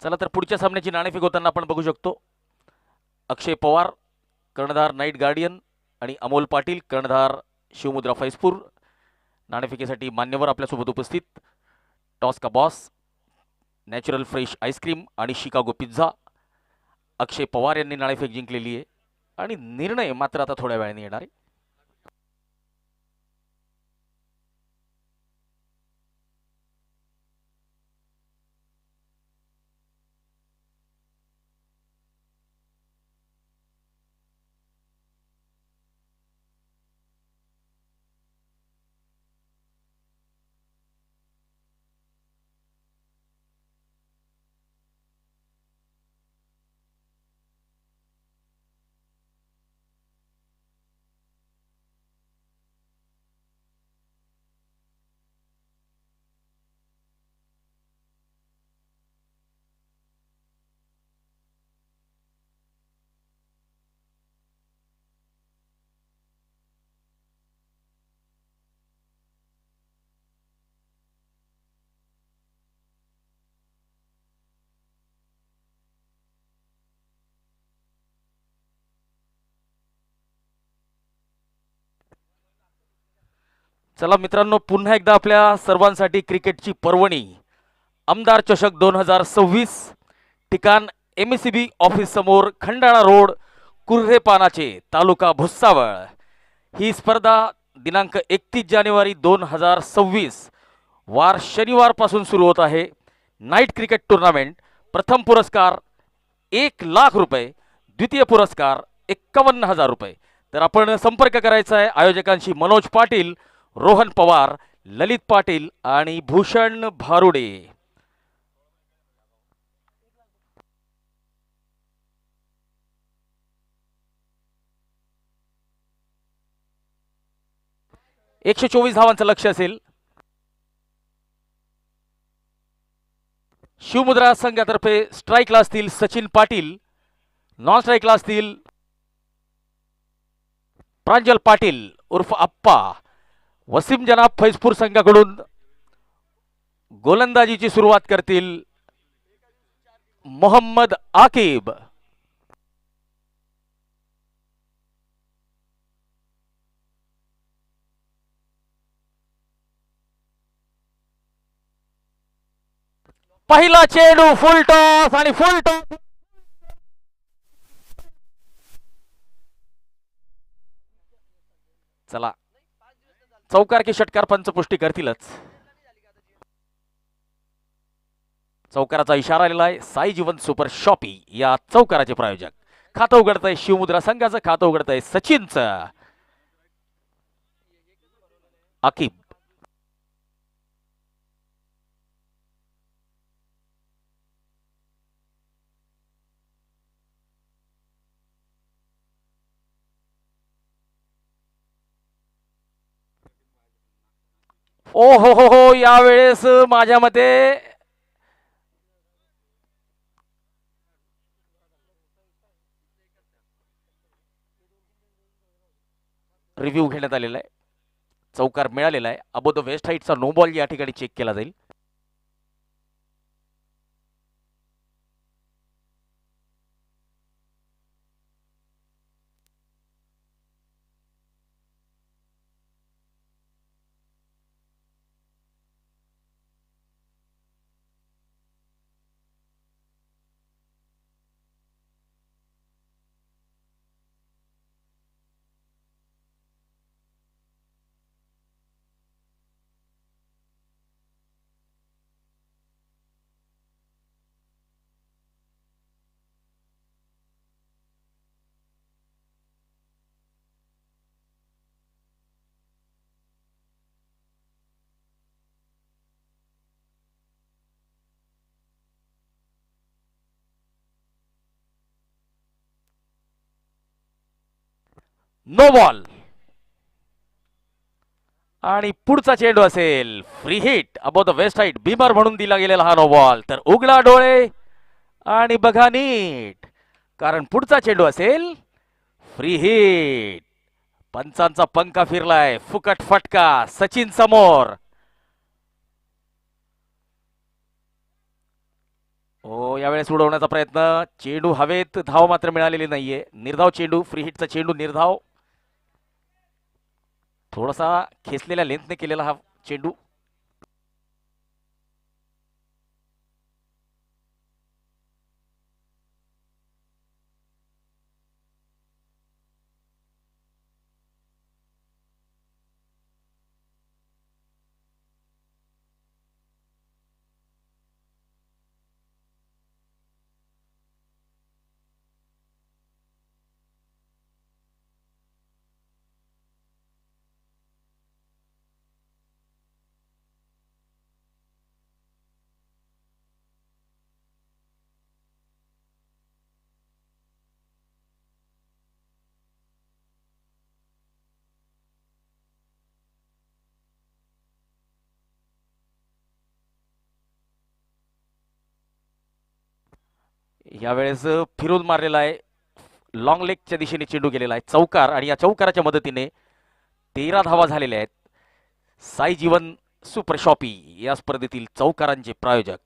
चला तर पुढच्या सामन्याची नाणेफेक होताना आपण बघू शकतो. अक्षय पवार कर्णधार नाईट गार्डियन आणि अमोल पाटील कर्णधार शिवमुद्रा फैजपूर. नाणेफेकीसाठी मान्यवर आपल्यासोबत उपस्थित. टॉस का बॉस, नॅचरल फ्रेश आईस्क्रीम आणि शिकागो पिझ्झा. अक्षय पवार यांनी नाणेफेक जिंकलेली आहे आणि निर्णय मात्र आता थोड्या वेळाने येणार आहे. चला मित्रांनो, पुन्हा एकदा आपल्या सर्वांसाठी क्रिकेटची पर्वणी आमदार चषक 2026. ठिकाण MSCB ऑफिस समोर, खंडाळा रोड, कुर्रेपानाचे, तालुका भुसावळ. ही स्पर्धा दिनांक 31 जानेवारी 2026 वार शनिवार पासून सुरू होत आहे. Night cricket tournament. प्रथम पुरस्कार 1,00,000 रुपये, द्वितीय पुरस्कार 51,000 रुपये. तर आपण संपर्क करायचा आहे आयोजकांशी मनोज पाटील, रोहन पवार, ललित पाटील आणि भूषण भारुडे. एकशे 24 धावांचं लक्ष्य असेल. शिवमुद्रा संघातर्फे स्ट्राईकला असतील सचिन पाटील, नॉन स्ट्राईकला असतील प्रांजल पाटील उर्फ अप्पा. वसीम जनाब फैजपूर संघाकडून गोलंदाजीची सुरुवात करतील मोहम्मद आकिब. पहिला चेंडू फुल टॉस आणि फुल टॉस. चला, चौकार की षटकार पंच पुष्टी करतीलच. चौकाराचा इशारा आलेला आहे. साई जीवन सुपर शॉपी या चौकाराचे प्रायोजक. खातं उघडतंय शिवमुद्रा संघाचं, खातं उघडतंय सचिनचं. आकिब ओ हो, यावेळेस माझ्या मते रिव्ह्यू घेण्यात आलेला आहे. चौकार मिळालेला आहे. अबो द वेस्ट हाईटचा नो बॉल या ठिकाणी चेक केला जाईल. नो बॉल आणि पुढचा चेंडू असेल free hit above the waist height. Beamer म्हणून दिला गेलेला हा नो बॉल. तर उघडा डोळे आणि बघा नीट, कारण पुढचा चेंडू असेल फ्री हिट. पंचांचा पंखा फिरलाय. फुकट फटका. सचिन समोर. ओ यावेळेस उडवण्याचा प्रयत्न. चेंडू हवेत. धाव मात्र मिळालेली नाहीये. निर्धाव चेंडू. फ्री हिटचा चेंडू निर्धाव. थोडासा खेचलेल्या लेंथने केलेला हा चेंडू. यावेळेस फिरून मारलेला आहे. लॉंग लेगच्या दिशेने चेंडू गेलेला आहे. चौकार. आणि या चौकाराच्या मदतीने 13 धावा झालेल्या आहेत. साई जीवन सुपर शॉपी या स्पर्धेतील चौकारांचे प्रायोजक.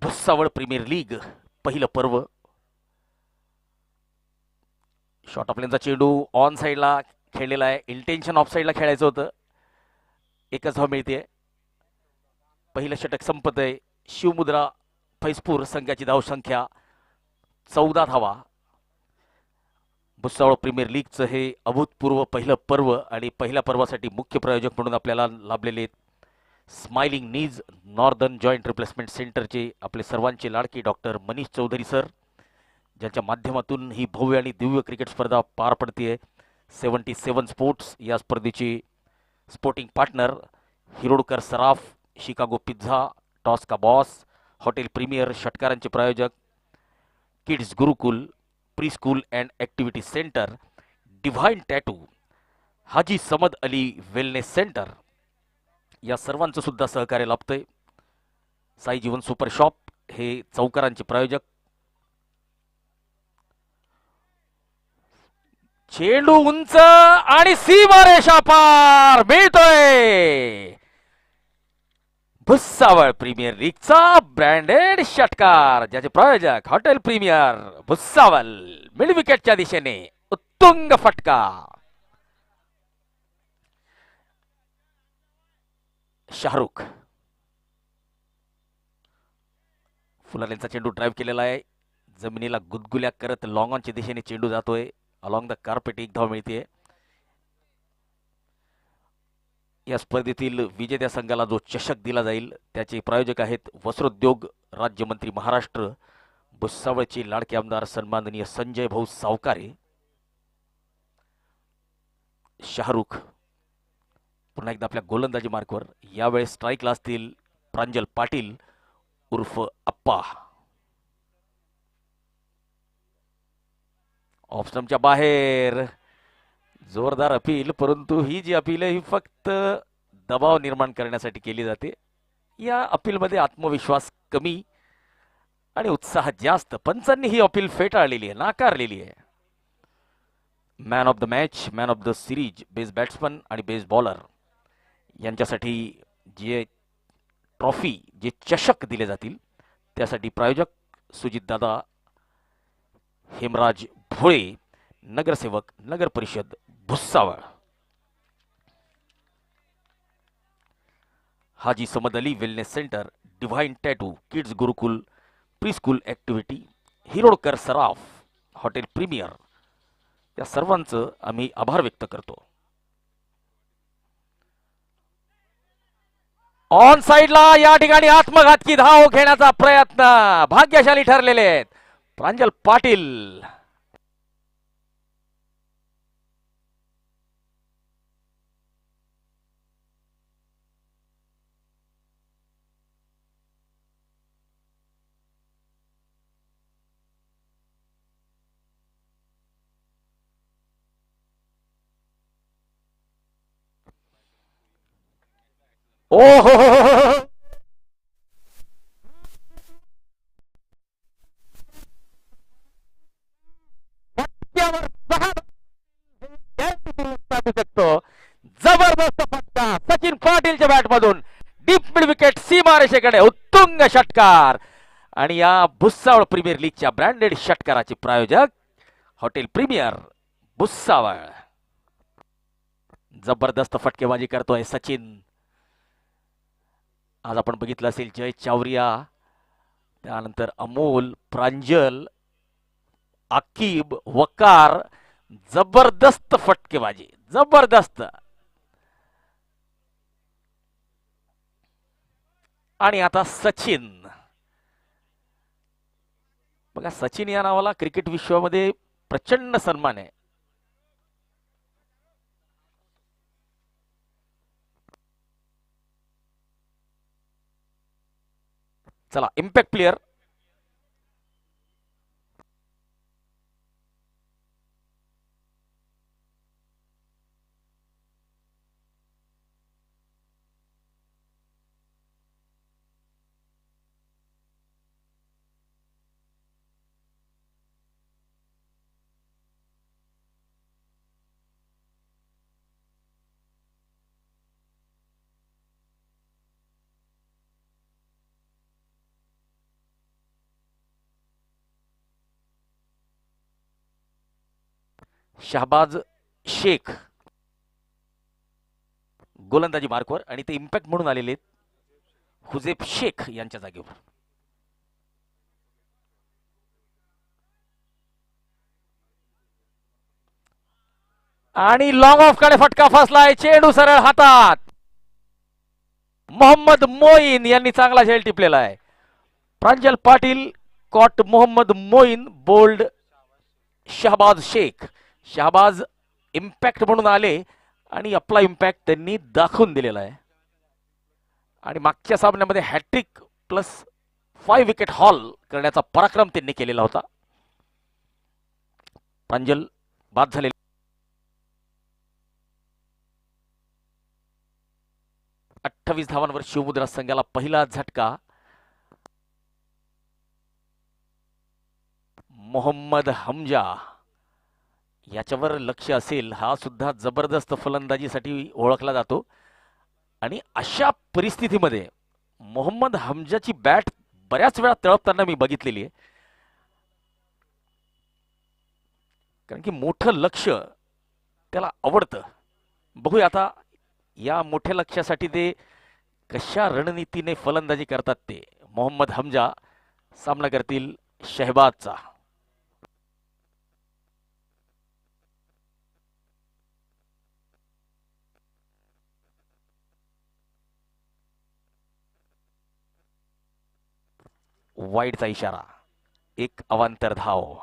भुसावळ प्रीमियर लीग पहिलं पर्व. शॉर्ट ऑफ लेनचा चेंडू ऑन साईडला खेळलेला आहे. इंटेन्शन ऑफ साईडला खेळायचं होतं. एकच धाव मिळते. पहिलं षटक संपत आहे. शिवमुद्रा फैजपूर संघाची धावसंख्या 14 धावा. भुसावळ प्रीमियर लीगचं हे अभूतपूर्व पहिलं पर्व आणि पहिल्या पर्वासाठी मुख्य प्रायोजक म्हणून आपल्याला लाभलेले smiling knees northern joint replacement सेंटरचे आपले सर्वांचे लाडके डॉक्टर मनीष चौधरी सर, ज्यांच्या माध्यमातून ही भव्य आणि दिव्य क्रिकेट स्पर्धा पार पडते. 77 स्पोर्ट्स या स्पर्धेचे स्पोर्टिंग पार्टनर हिरोडकर सराफ, शिकागो पिझ्झा, टॉस का बॉस, हॉटेल प्रीमियर षटकारांचे प्रायोजक kids Gurukul, pre school and activity centre, divine tattoo, Haji Samad Ali wellness centre या सर्वांचं सुद्धा सहकार्य लाभतंय. साई जीवन सुपर शॉप हे चौकारांचे प्रायोजक. चेंडू उंच आणि सीमारेषा पार मिळतोय. भुसावळ प्रीमियर लीगचा ब्रँडेड षटकार, ज्याचे प्रायोजक हॉटेल प्रीमियर भुसावळ. मिड विकेटच्या दिशेने उत्तुंग फटका. शाहरुख. फुलालेंचा चेंडू ड्राईव्ह केलेला आहे. जमिनीला गुदगुल्या करत लॉंग ऑनच्या दिशेने चेंडू जातोय. अलॉंग द कार्पेट एक धाव मिळते. या स्पर्धेतील विजेत्या संघाला जो चषक दिला जाईल त्याचे प्रायोजक आहेत वस्त्रोद्योग राज्यमंत्री महाराष्ट्र, भुसावळचे लाडके आमदार सन्माननीय संजय भाऊ सावकारे. शाहरुख पुन्हा एकदा आपल्या गोलंदाजी मार्कवर. यावेळेस स्ट्राईकला असतील प्रांजल पाटील उर्फ अप्पा. ऑफ स्टंपच्या बाहेर जोरदार अपील, परंतु ही जी अपील आहे ही फक्त दबाव निर्माण करण्यासाठी केली जाते. या अपीलमध्ये आत्मविश्वास कमी आणि उत्साह जास्त. पंचांनी ही अपील फेटाळलेली आहे, नाकारलेली आहे. Man of the match, man of the series, best batsman आणि बेस्ट बॉलर यांच्यासाठी जे ट्रॉफी, जे चषक दिले जातील त्यासाठी प्रायोजक सुजितदादा हेमराज भोळे, नगरसेवक नगर परिषद Bhusawal. Haji Samad Ali wellness centre, divine tattoo, kids Gurukul, pre school activity, Hirodkar Saraf, hotel premier या सर्वांचं आम्ही आभार व्यक्त करतो. ऑन साइडला या ठिकाणी आत्मघातकी धाव घेण्याचा प्रयत्न भाग्यशाली ठरलेले आहेत प्रांजल पाटील. ओ हो. शकतो जबरदस्त फटका सचिन पाटीलच्या बॅट मधून डीप मिड विकेट सीमारेषेकडे उत्तुंग षटकार. आणि या भुसावळ प्रीमियर लीगच्या ब्रँडेड षटकाराचे प्रायोजक हॉटेल प्रीमियर भुसावळ. जबरदस्त फटकेबाजी करतोय सचिन. आज आपण बघितलं असेल जय चावरिया, त्यानंतर अमोल, प्रांजल, आकिब, वकार, जबरदस्त फटकेबाजी जबरदस्त. आणि आता सचिन बघा, सचिन या नावाला क्रिकेट विश्वामध्ये प्रचंड सन्मान आहे. चला इम्पॅक्ट प्लेयर शहबाज शेख गोलंदाजी मार्कवर आणि ते इम्पॅक्ट म्हणून आलेले हुजेफ शेख यांच्या जागेवर. आणि लॉंग ऑफ कडे फटका फसलाय, चेंडू सरळ हातात. मोहम्मद मोईन यांनी चांगला झेल टिपलेला आहे. Pranjal Patil caught Mohammad Moin bowled Shahbaz Shaikh. Shahbaz impact म्हणून आले आणि आपला इम्पॅक्ट त्यांनी दाखवून दिलेला आहे. आणि मागच्या सामन्यामध्ये हॅट्रिक प्लस 5 विकेट हॉल करण्याचा पराक्रम त्यांनी केलेला होता. प्रांजल बाद झाले. 28 धावांवर शिवमुद्रा संघाला पहिला झटका. मोहम्मद हमजा याच्यावर लक्ष असेल, हा सुद्धा जबरदस्त फलंदाजीसाठी ओळखला जातो. आणि अशा परिस्थितीमध्ये मोहम्मद हमजाची बॅट बऱ्याच वेळा तळपताना मी बघितलेली आहे, कारण की मोठं लक्ष त्याला आवडतं. बघूया आता या मोठ्या लक्ष्यासाठी ते कशा रणनीतीने फलंदाजी करतात. ते मोहम्मद हमजा सामना करतील शहबाजचा. वाईडचा इशारा, एक अवांतर धाव.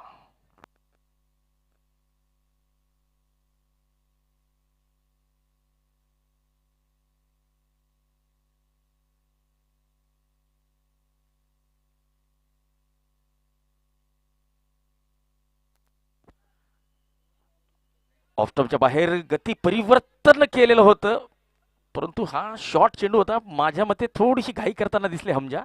ऑफटॉपच्या बाहेर गती परिवर्तन केलेलं होतं, परंतु हा शॉर्ट चेंडू होता. माझ्या मते थोडीशी घाई करताना दिसले हमजा.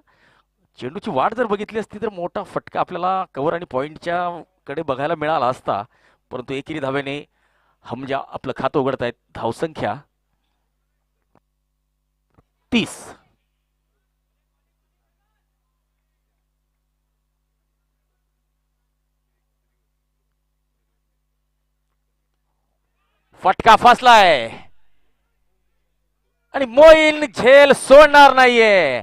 चेंडूची वाढ जर बघितली असती तर मोठा फटका आपल्याला कव्हर आणि पॉइंटच्या कडे बघायला मिळाला असता, परंतु एकेरी धावेने हमजा आपलं खातं उघडत आहेत. धावसंख्या 30. फटका फसलाय आणि मोईन झेल सोडणार नाहीये.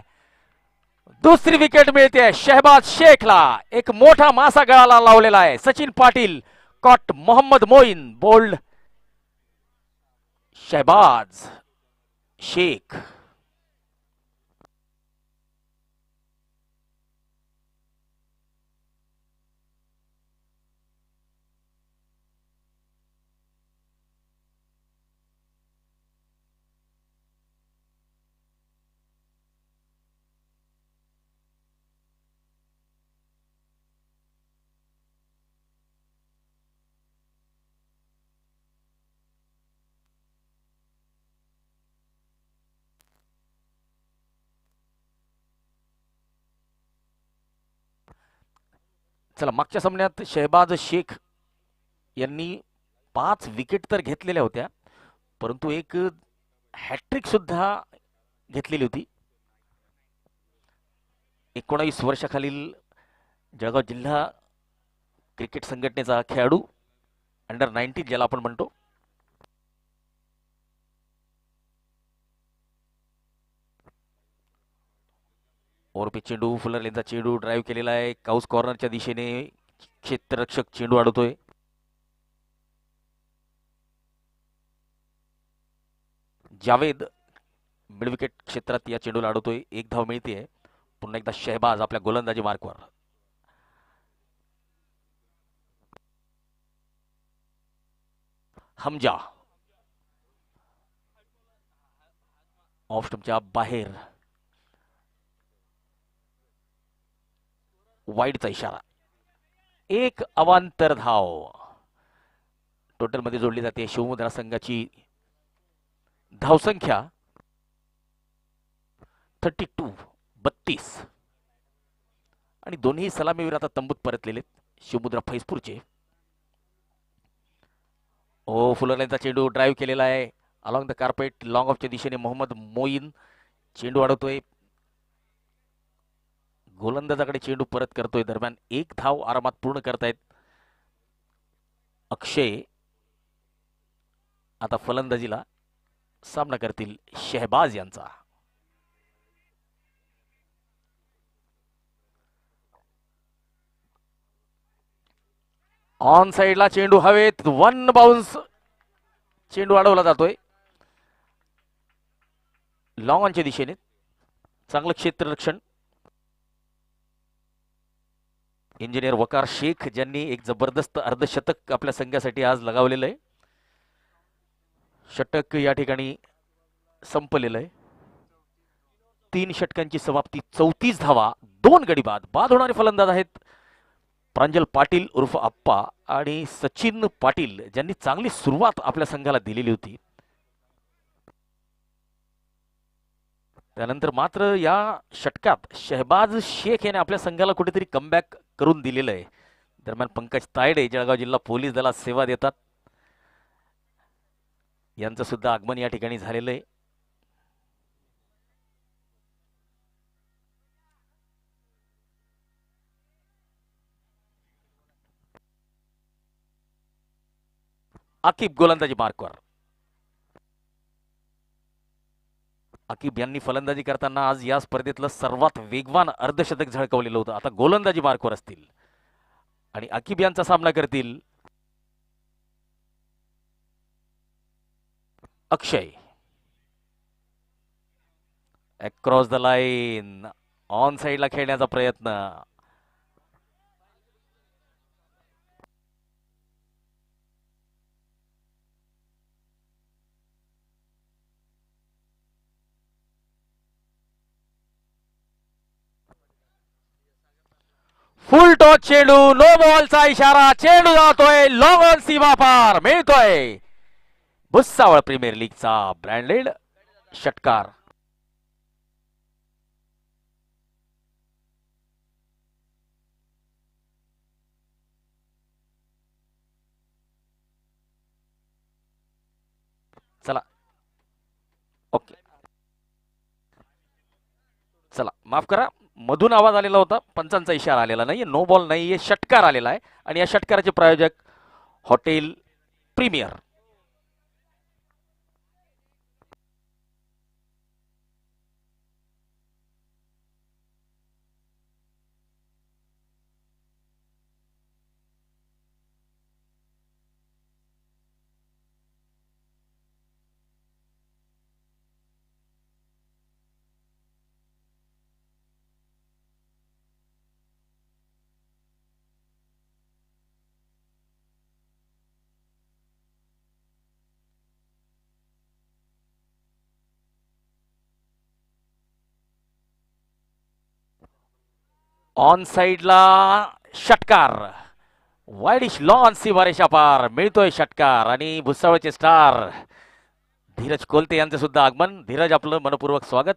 दुसरी विकेट मिळते शहबाज शेखला. एक मोठा मासा गळाला लावलेला आहे. Sachin Patil caught Mohammad Moin bowled Shahbaz Sheikh. चला, मागच्या सामन्यात शहबाज शेख यांनी 5 विकेट तर घेतलेल्या होत्या, परंतु एक हॅट्रिक सुद्धा घेतलेली होती. 19 वर्षाखालील जळगाव जिल्हा क्रिकेट संघटनेचा खेळाडू, अंडर 19 ज्याला आपण म्हणतो. ओव्हरपिच चेंडू, फुलरलेनचा चेंडू ड्राईव्ह केलेला आहे. काउस कॉर्नरच्या दिशेने क्षेत्ररक्षक चेंडू अडवतोय. जावेद मिडविकेट क्षेत्रात या चेंडूला अडवतोय. 1 धाव मिळते. पुन्हा एकदा शहबाज आपल्या गोलंदाजी मार्कवर. हमजा ऑफ स्टंपच्या बाहेर, वाईडचा इशारा. 1 अवांतर धाव टोटल मध्ये जोडली जाते. शिवमुद्रा संघाची धावसंख्या 32 आणि दोन्ही सलामीवीर आता तंबूत परतलेले शिवमुद्रा फैजपूरचे. ओ, फुलरलाईनचा चेंडू ड्राईव्ह केलेला आहे अलॉंग द कार्पेट. लॉंग ऑफच्या दिशेने मोहम्मद मोईन चेंडू अडवतोय. गोलंदाजाकडे चेंडू परत करतोय. दरम्यान 1 धाव आरामात पूर्ण करतायत अक्षय. आता फलंदाजीला सामना करतील शहबाज यांचा. ऑन साइडला चेंडू हवेत, 1 बाउन्स चेंडू अडवला जातोय लॉंग ऑनच्या दिशेने. चांगलं क्षेत्ररक्षण. इंजिनियर वकार शेख ज्यांनी एक जबरदस्त अर्धशतक आपल्या संघासाठी आज लगावलेलं आहे. षटक या ठिकाणी संपलेलं आहे. 3 षटकांची समाप्ती, 34 धावा, 2 गडी बाद. बाद होणारे फलंदाज आहेत प्रांजल पाटील उर्फ आप्पा आणि सचिन पाटील ज्यांनी चांगली सुरुवात आपल्या संघाला दिलेली होती. त्यानंतर मात्र या षटकात शहबाज शेख याने आपल्या संघाला कुठेतरी कमबॅक करून दिलेलं आहे. दरम्यान पंकज तायडे जळगाव जिल्हा पोलीस दलात सेवा देतात, यांचं सुद्धा आगमन या ठिकाणी झालेलं आहे. आकिब गोलंदाजी मार्कवर. आकिब यांनी फलंदाजी करताना आज या स्पर्धेतलं सर्वात वेगवान अर्धशतक झळकवलेलं होतं. आता गोलंदाजी मार्कवर असतील आणि आकिब यांचा सामना करतील अक्षय. अक्रॉस द लाईन, ऑन साइडला खेळण्याचा प्रयत्न. फुल टॉस चेंडू, नो बॉलचा इशारा. चेंडू जातोय लॉंग ऑन सीमा पार. मिळतोय भुसावळ प्रीमियर लीगचा ब्रँडेड षटकार. चला, ओके, चला माफ करा, मधून आवाज आलेला होता, पंचांचा इशारा आलेला नाहीये. नो बॉल नाहीये, षटकार आलेला आहे आणि या षटकाराचे प्रायोजक हॉटेल प्रीमियर. ऑन साइडला षटकार, वाईडिश लॉन सीमारेषा पार. मिळतोय षटकार आणि भुसावळचे स्टार धीरज कोलते यांचे सुद्धा आगमन. धीरज, आपलं मनपूर्वक स्वागत.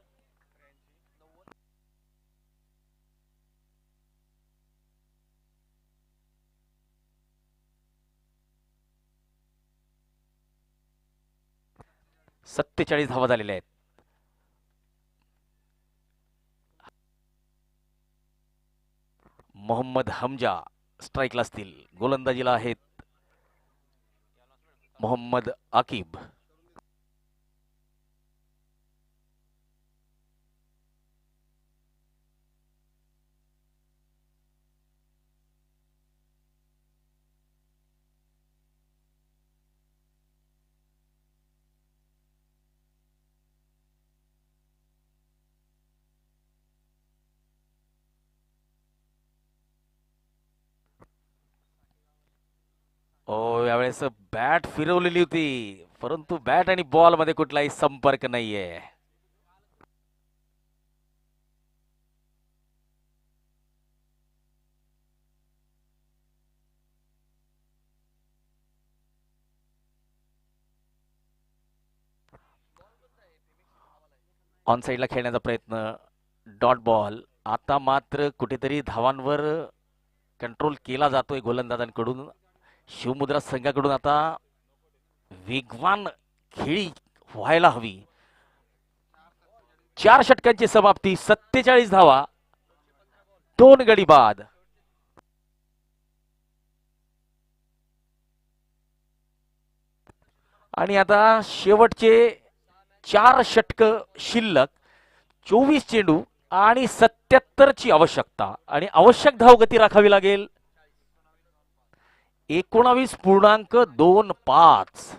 47 धावा झालेल्या आहेत. मोहम्मद हमजा स्ट्राईकला असतील. गोलंदाजीला आहेत मोहम्मद आकिब. यावेळेस बॅट फिरवलेली होती, परंतु बॅट आणि बॉल मध्ये कुठलाही संपर्क नाहीये. ऑन साईडला खेळण्याचा प्रयत्न, डॉट बॉल. आता मात्र कुठेतरी धावांवर कंट्रोल केला जातोय गोलंदाजांकडून. शिवमुद्रा संघाकडून आता वेगवान खेळी व्हायला हवी. 4 षटकांची समाप्ती, 47 धावा, 2 गडी बाद. आणि आता शेवटचे 4 षटक शिल्लक, 24 चेंडू आणि 77 ची आवश्यकता. आणि आवश्यक धावगती राखावी लागेल 19.25.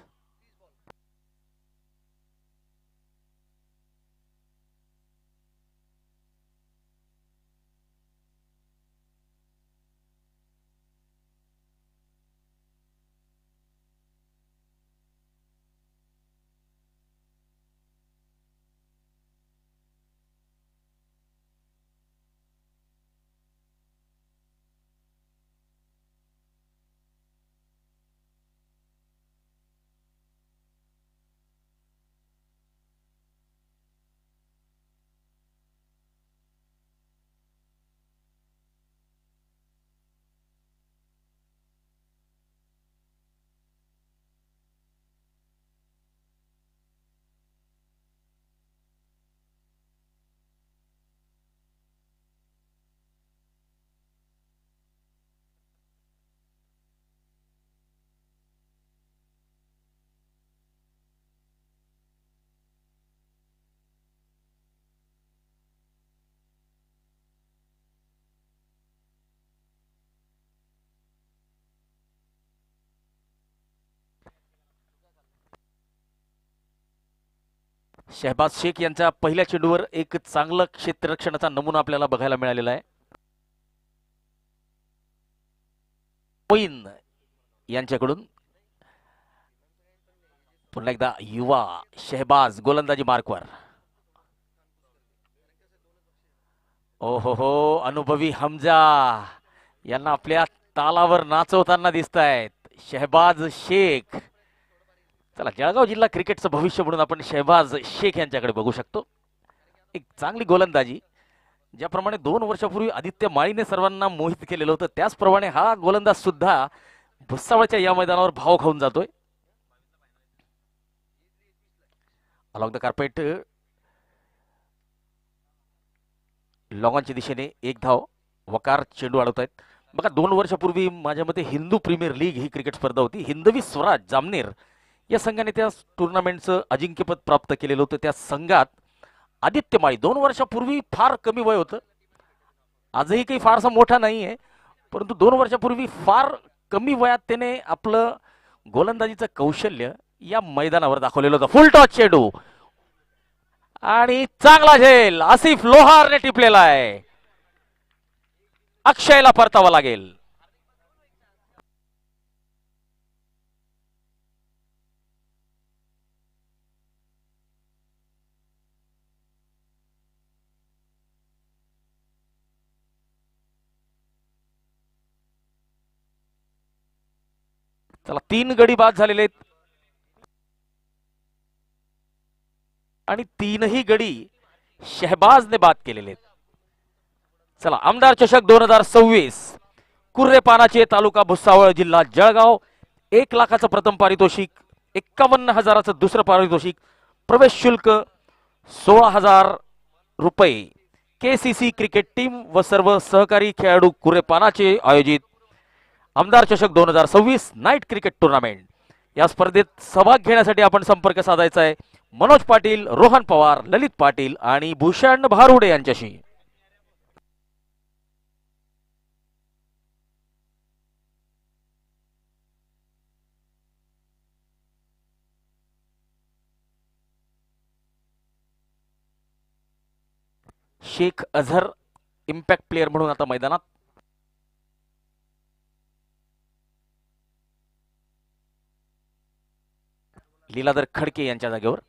शहबाज शेख यांच्या पहिल्या चेंडूवर एक चांगलं क्षेत्ररक्षणाचा नमुना आपल्याला बघायला मिळालेला आहे. मोईन यांच्याकडून पुन्हा एकदा युवा शहबाज गोलंदाजी मार्कवर. ओहो, अनुभवी हमजा यांना आपल्या तालावर नाचवताना दिसत आहेत शहबाज शेख. चला, जळगाव जिल्हा क्रिकेटचं भविष्य म्हणून आपण शहबाज शेख यांच्याकडे बघू शकतो. एक चांगली गोलंदाजी, ज्याप्रमाणे 2 वर्षापूर्वी आदित्य माळीने सर्वांना मोहित केलेलं होतं, त्याचप्रमाणे हा गोलंदाज सुद्धा भुसावळच्या या मैदानावर भाव खाऊन जातोय. अलॉंग द कार्पेट, लॉंगॉनच्या दिशेने 1 धाव. वकार चेंडू अडवत आहेत. बघा, 2 वर्षापूर्वी माझ्या मते हिंदू प्रीमियर लीग ही क्रिकेट स्पर्धा होती. हिंदवी स्वराज जामनेर या संघाने त्या टुर्नामेंटचं अजिंक्यपद प्राप्त केलेलं होतं. त्या संघात आदित्य माळी 2 वर्षापूर्वी फार कमी वय होतं. आजही काही फारसा मोठा नाही आहे, परंतु 2 वर्षापूर्वी फार कमी वयात त्याने आपलं गोलंदाजीचं कौशल्य या मैदानावर दाखवलेलं होतं. फुल टॉस चेंडू आणि चांगला झेल आसिफ लोहारने टिपलेला आहे. अक्षयला परतावा लागेल. चला, 3 गडी बाद झालेले आहेत आणि 3ही गडी शहबाजने बाद केलेले आहेत. चला, आमदार चषक 2026 कुर्रे पानाचे, तालुका भुसावळ, जिल्हा जळगाव. 1 लाखाचं प्रथम पारितोषिक, 51,000चं दुसरं पारितोषिक, प्रवेश शुल्क 16,000 रुपये. KCC क्रिकेट टीम व सर्व सहकारी खेळाडू कुरेपानाचे आयोजित आमदार चषक 2026 नाईट क्रिकेट टुर्नामेंट. या स्पर्धेत सहभाग घेण्यासाठी आपण संपर्क साधायचा आहे मनोज पाटील, रोहन पवार, ललित पाटील आणि भूषण भारुडे यांच्याशी. शेख अझहर इम्पॅक्ट प्लेअर म्हणून आता मैदानात. लीलाधर खडके यांच्या जागेवर.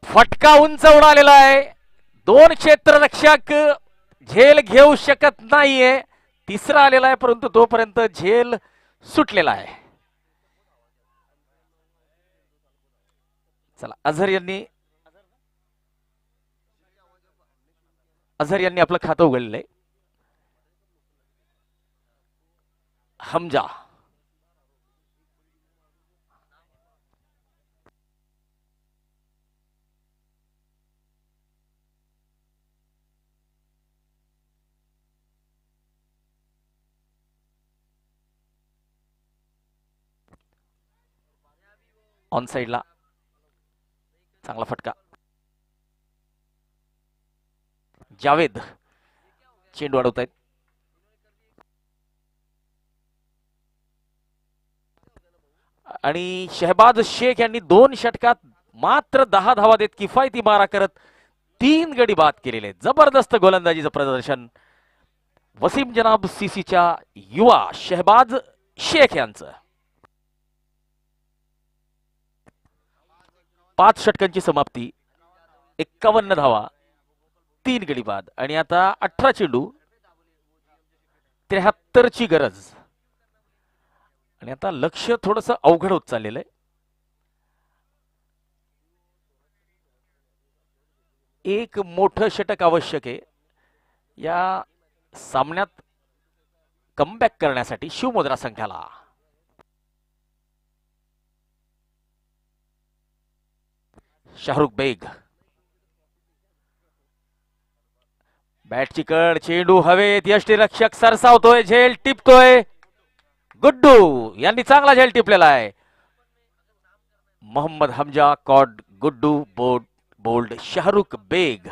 फटका उंच उडालेला आहे. दोन क्षेत्ररक्षक झेल घेऊ शकत नाहीये. तिसरा आलेला आहे परंतु तोपर्यंत झेल सुटलेला आहे. चला अझहर यांनी आपलं खातं उघडलंय. हमजा ऑन साइडला चांगला फटका. जावेद चेंडू अडवत आहेत. आणि शहबाज शेख यांनी 2 षटकात मात्र 10 धावा देत किफायती मारा करत 3 गडी बाद केलेले. जबरदस्त गोलंदाजीचं प्रदर्शन वसीम जनाब सीसीच्या युवा शहबाज शेख यांचं. 5 षटकांची समाप्ती, 51 धावा, 3 गडी बाद आणि आता 18 चेंडू, 73 ची गरज. आणि आता लक्ष थोडस अवघड होत चाललेलं आहे. एक मोठं षटक आवश्यक आहे या सामन्यात कमबॅक करण्यासाठी शिवमुद्रा संघाला. शाहरुख बेग बॅटची कड, चेंडू हवेत, यष्टीरक्षक सरसावतोय, झेल टिपतोय. गुड्डू यांनी चांगला झेल टिपलेला आहे. मोहम्मद हमजा कॉड गुड्डू बोल्ड शाहरुख बेग.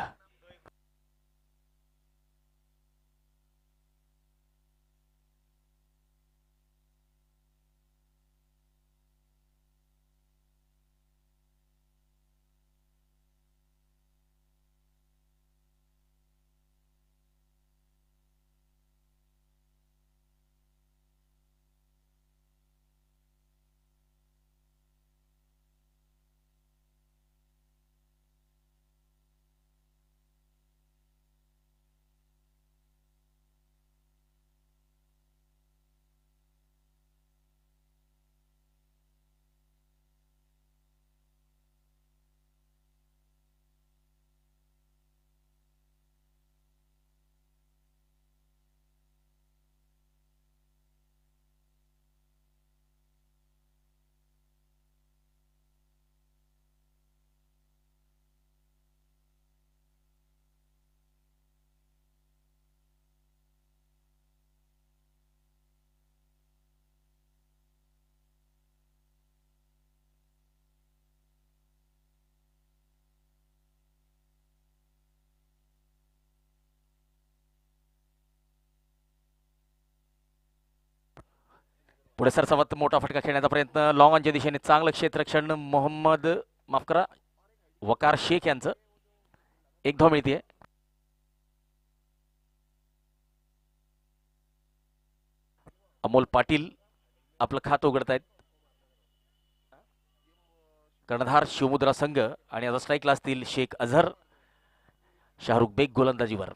पुढे सरसावत मोठा फटका खेळण्याचा प्रयत्न, लॉंग ऑनच्या दिशेने चांगलं क्षेत्ररक्षण माफ करा वकार शेख यांचं. 1 धाव मिळते. अमोल पाटील आपलं खातं उघडतायत. कर्णधार शिवमुद्रा संघ आणि आता स्ट्राईकला असतील शेख अझहर. शाहरुख बेग गोलंदाजीवर.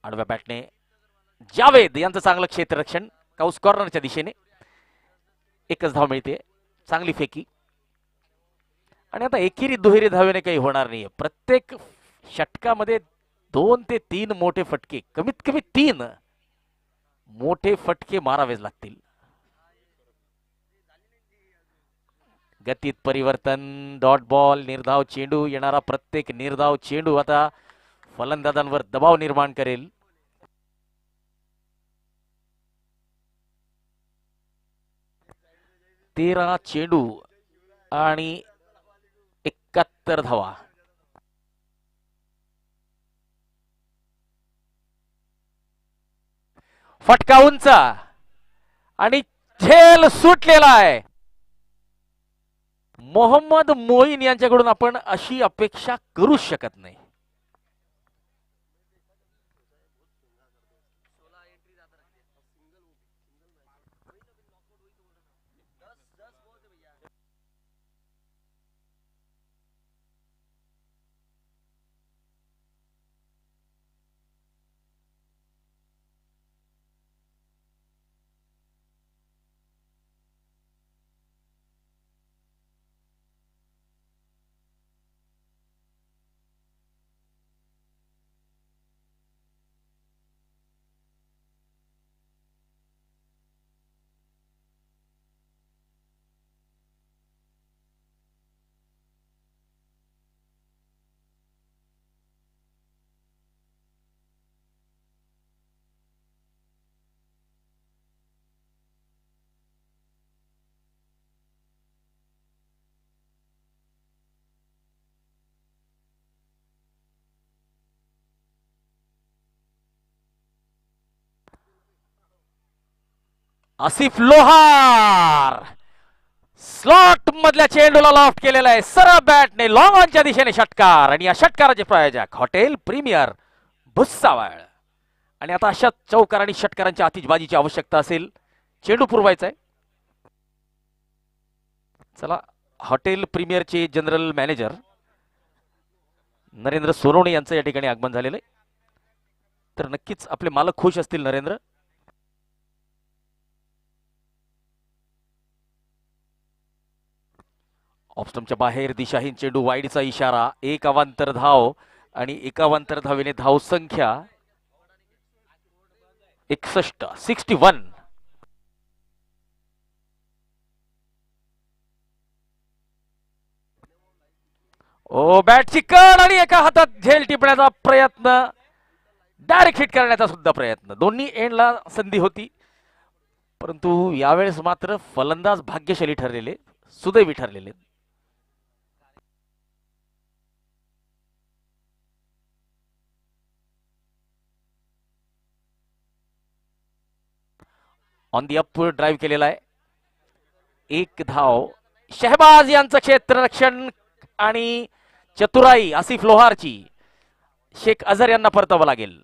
आडव्या बॅटने जावेद यांचं चांगलं क्षेत्ररक्षण काउस कॉर्नरच्या दिशेने. 1च धाव मिळते. चांगली फेकी आणि आता एकेरी दुहेरी धावेने काही होणार नाहीये. प्रत्येक षटकामध्ये 2 ते 3 मोठे फटके, कमीत कमी 3 मोठे फटके मारावेच लागतील. गतीत परिवर्तन, डॉट बॉल, निर्धाव चेंडू. येणारा प्रत्येक निर्धाव चेंडू आता फलंदाजांवर दबाव निर्माण करेल. तेरा चेंडू आणि 71 धावा. फटका उंच आणि झेल सुटलेला आहे. मोहम्मद मोईन यांच्याकडून आपण अशी अपेक्षा करू शकत नाही. आसिफ लोहार स्लॉट मधल्या चेंडूला लॉफ्ट केलेला आहे. सरळ बॅटने लॉंग ऑनच्या दिशेने षटकार आणि या षटकाराचे प्रायोजक हॉटेल प्रीमियर भुसावळ. आणि आता अशा चौकार आणि षटकारांच्या आतिषबाजीची आवश्यकता असेल. चेंडू पुरवायचा आहे. चला, हॉटेल प्रीमियरचे जनरल मॅनेजर नरेंद्र सोनवणे यांचं या ठिकाणी आगमन झालेलं आहे. तर नक्कीच आपले मालक खुश असतील. नरेंद्र, ऑफस्टमच्या बाहेर दिशाहीन चेंडू, वाईडचा इशारा. एक अवांतर धाव आणि एकावांतर धावेने धाव संख्या 61. ओ बॅटची कड आणि एका हातात झेल टिपण्याचा प्रयत्न, डायरेक्ट हिट करण्याचा सुद्धा प्रयत्न. दोन्ही एंडला संधी होती, परंतु यावेळेस मात्र फलंदाज भाग्यशाली ठरलेले, सुदैवी ठरलेले. ऑन दी अप ड्राईव्ह केलेला आहे. एक धाव. शहबाज यांचं क्षेत्ररक्षण आणि चतुराई आसिफ लोहारची शेख अझर यांना परतावं लागेल.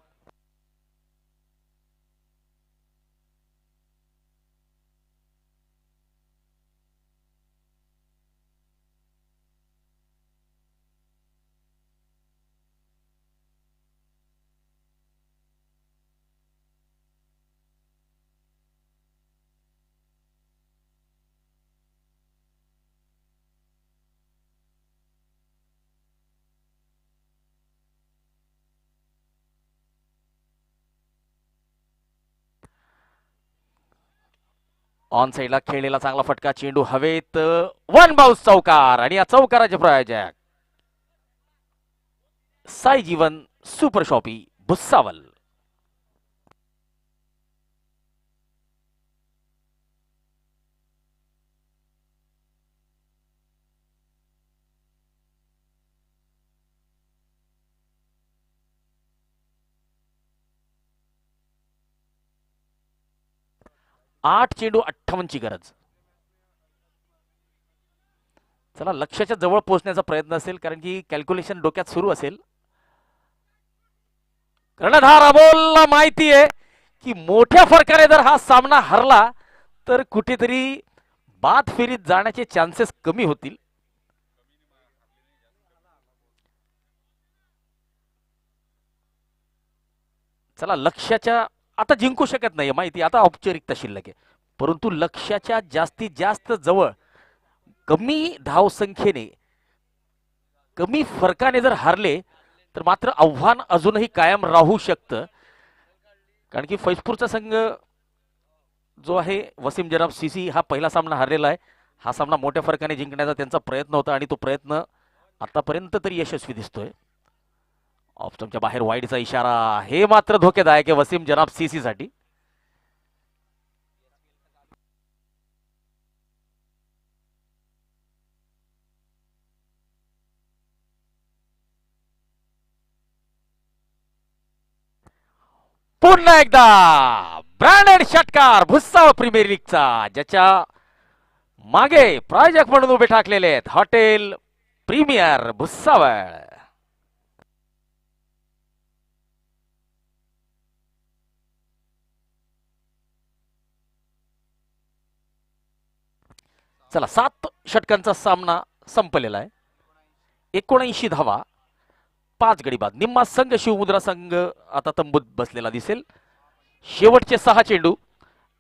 ऑन साइडला खेळलेला चांगला फटका, चेंडू हवेत, वन बाउन्स चौकार आणि या चौकाराचे प्रायोजक साई जीवन सुपर शॉपी भुसावल. आठ चेंडू 58 ची गरज. चला, लक्ष्याच्या जवळ पोहोचण्याचा प्रयत्न असेल, कारण की कॅल्क्युलेशन डोक्यात सुरू असेल. कर्णधार अमोलला माहिती आहे की मोठ्या फरकाने जर हा सामना हरला तर कुठेतरी बाद फेरीत जाण्याचे चान्सेस कमी होतील. चला, लक्ष्याच्या आता जिंकू शकत नाही माहिती, आता औपचारिकता शिल्लक आहे, परंतु लक्ष्याच्या जास्तीत जास्त जवळ कमी धाव संख्येने, कमी फरकाने जर हारले तर मात्र आव्हान अजूनही कायम राहू शकतं, कारण की फैजपूरचा संघ जो आहे वसीम जनाब सीसी हा पहिला सामना हरलेला आहे. हा सामना मोठ्या फरकाने जिंकण्याचा त्यांचा प्रयत्न होता आणि तो प्रयत्न आतापर्यंत तरी यशस्वी दिसतोय. ऑफस्टंपच्या बाहेर वाईडचा इशारा, हे मात्र धोकेदायक आहे वसीम जनाब सीसी साठी. पुन्हा एकदा ब्रँडेड षटकार भुसावळ प्रीमियर लीगचा, ज्याच्या मागे प्रायोजक म्हणून उभे ठाकलेले आहेत हॉटेल प्रीमियर भुसावळ. चला 7 षटकांचा सामना संपलेला आहे. 79 धावा, 5 गडी बाद. निम्मा संघ शिवमुद्रा संघ आता तंबूत बसलेला दिसेल. शेवटचे 6 चेंडू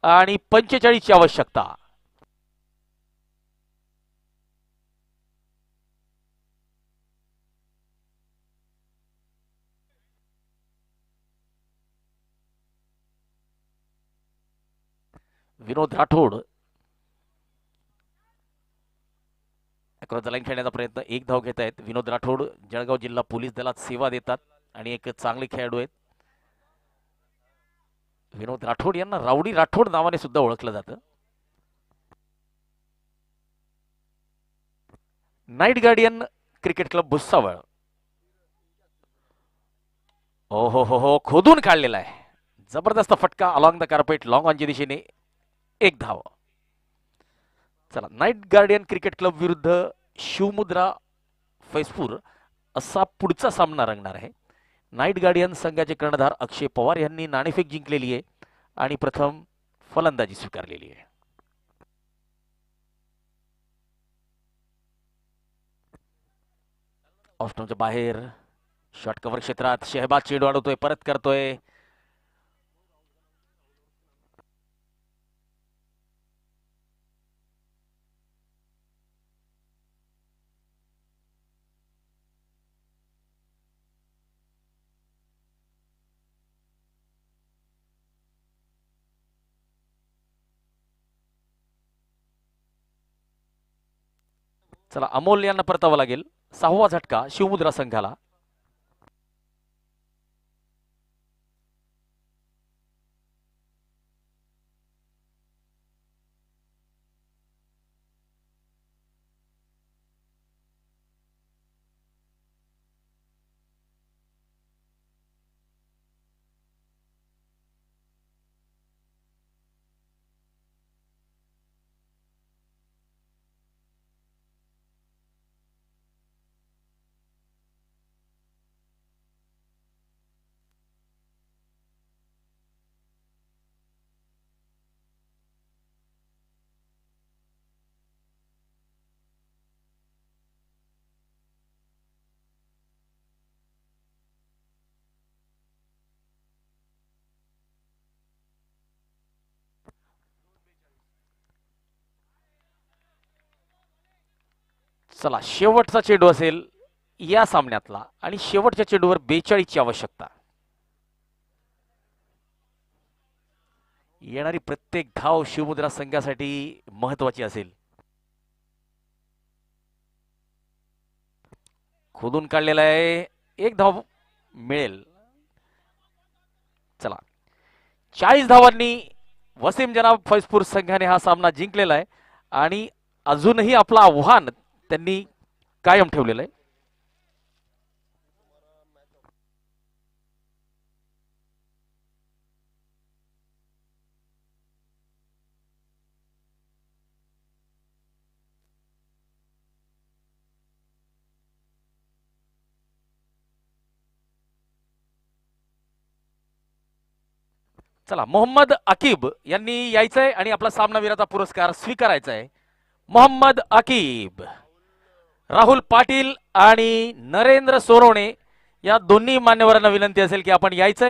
आणि 45 ची आवश्यकता. विनोद राठोड अक्रॉस द लाईन खेळण्याचा प्रयत्न, 1 धाव घेत आहेत विनोद राठोड. जळगाव जिल्हा पोलीस दलात सेवा देतात आणि एक चांगले खेळाडू आहेत. विनोद राठोड यांना रावडी राठोड नावाने सुद्धा ओळखलं जातं. Night guardian cricket club Bhusawal. ओ हो, खोदून काढलेला आहे. जबरदस्त फटका अलॉंग द कार्पेट, लॉंग ऑनच्या दिशेने 1 धाव. चला, नाईट गार्डियन क्रिकेट क्लब विरुद्ध शिवमुद्रा फैजपूर असा पुढचा सामना रंगणार आहे. नाईट गार्डियन संघाचे कर्णधार अक्षय पवार यांनी नाणेफेक जिंकलेली आहे आणि प्रथम फलंदाजी स्वीकारलेली आहे. ऑफस्टंपच्या बाहेर शॉर्ट कव्हर क्षेत्रात शेहबाज चेंडू अडवतोय, परत करतोय. चला, अमोल यांना परतावं लागेल. 6वा झटका शिवमुद्रा संघाला. चला, शेवटचा चेंडू असेल या सामन्यातला आणि शेवटच्या चेंडूवर 42 ची आवश्यकता. येणारी प्रत्येक धाव शिवमुद्रा संघासाठी महत्वाची असेल. खोदून काढलेला आहे, 1 धाव मिळेल. चला, 40 धावांनी वसीम जनाब फैजपूर संघाने हा सामना जिंकलेला आहे आणि अजूनही आपलं आव्हान त्यांनी कायम ठेवलेलं आहे. चला, मोहम्मद अकीब यांनी यायचंय आणि आपला सामनावीराचा पुरस्कार स्वीकारायचा आहे. मोहम्मद अकीब, राहुल पाटील आणि नरेंद्र सोनवणे या दोन्ही मान्यवरांना विनंती असेल की आपण यायचंय.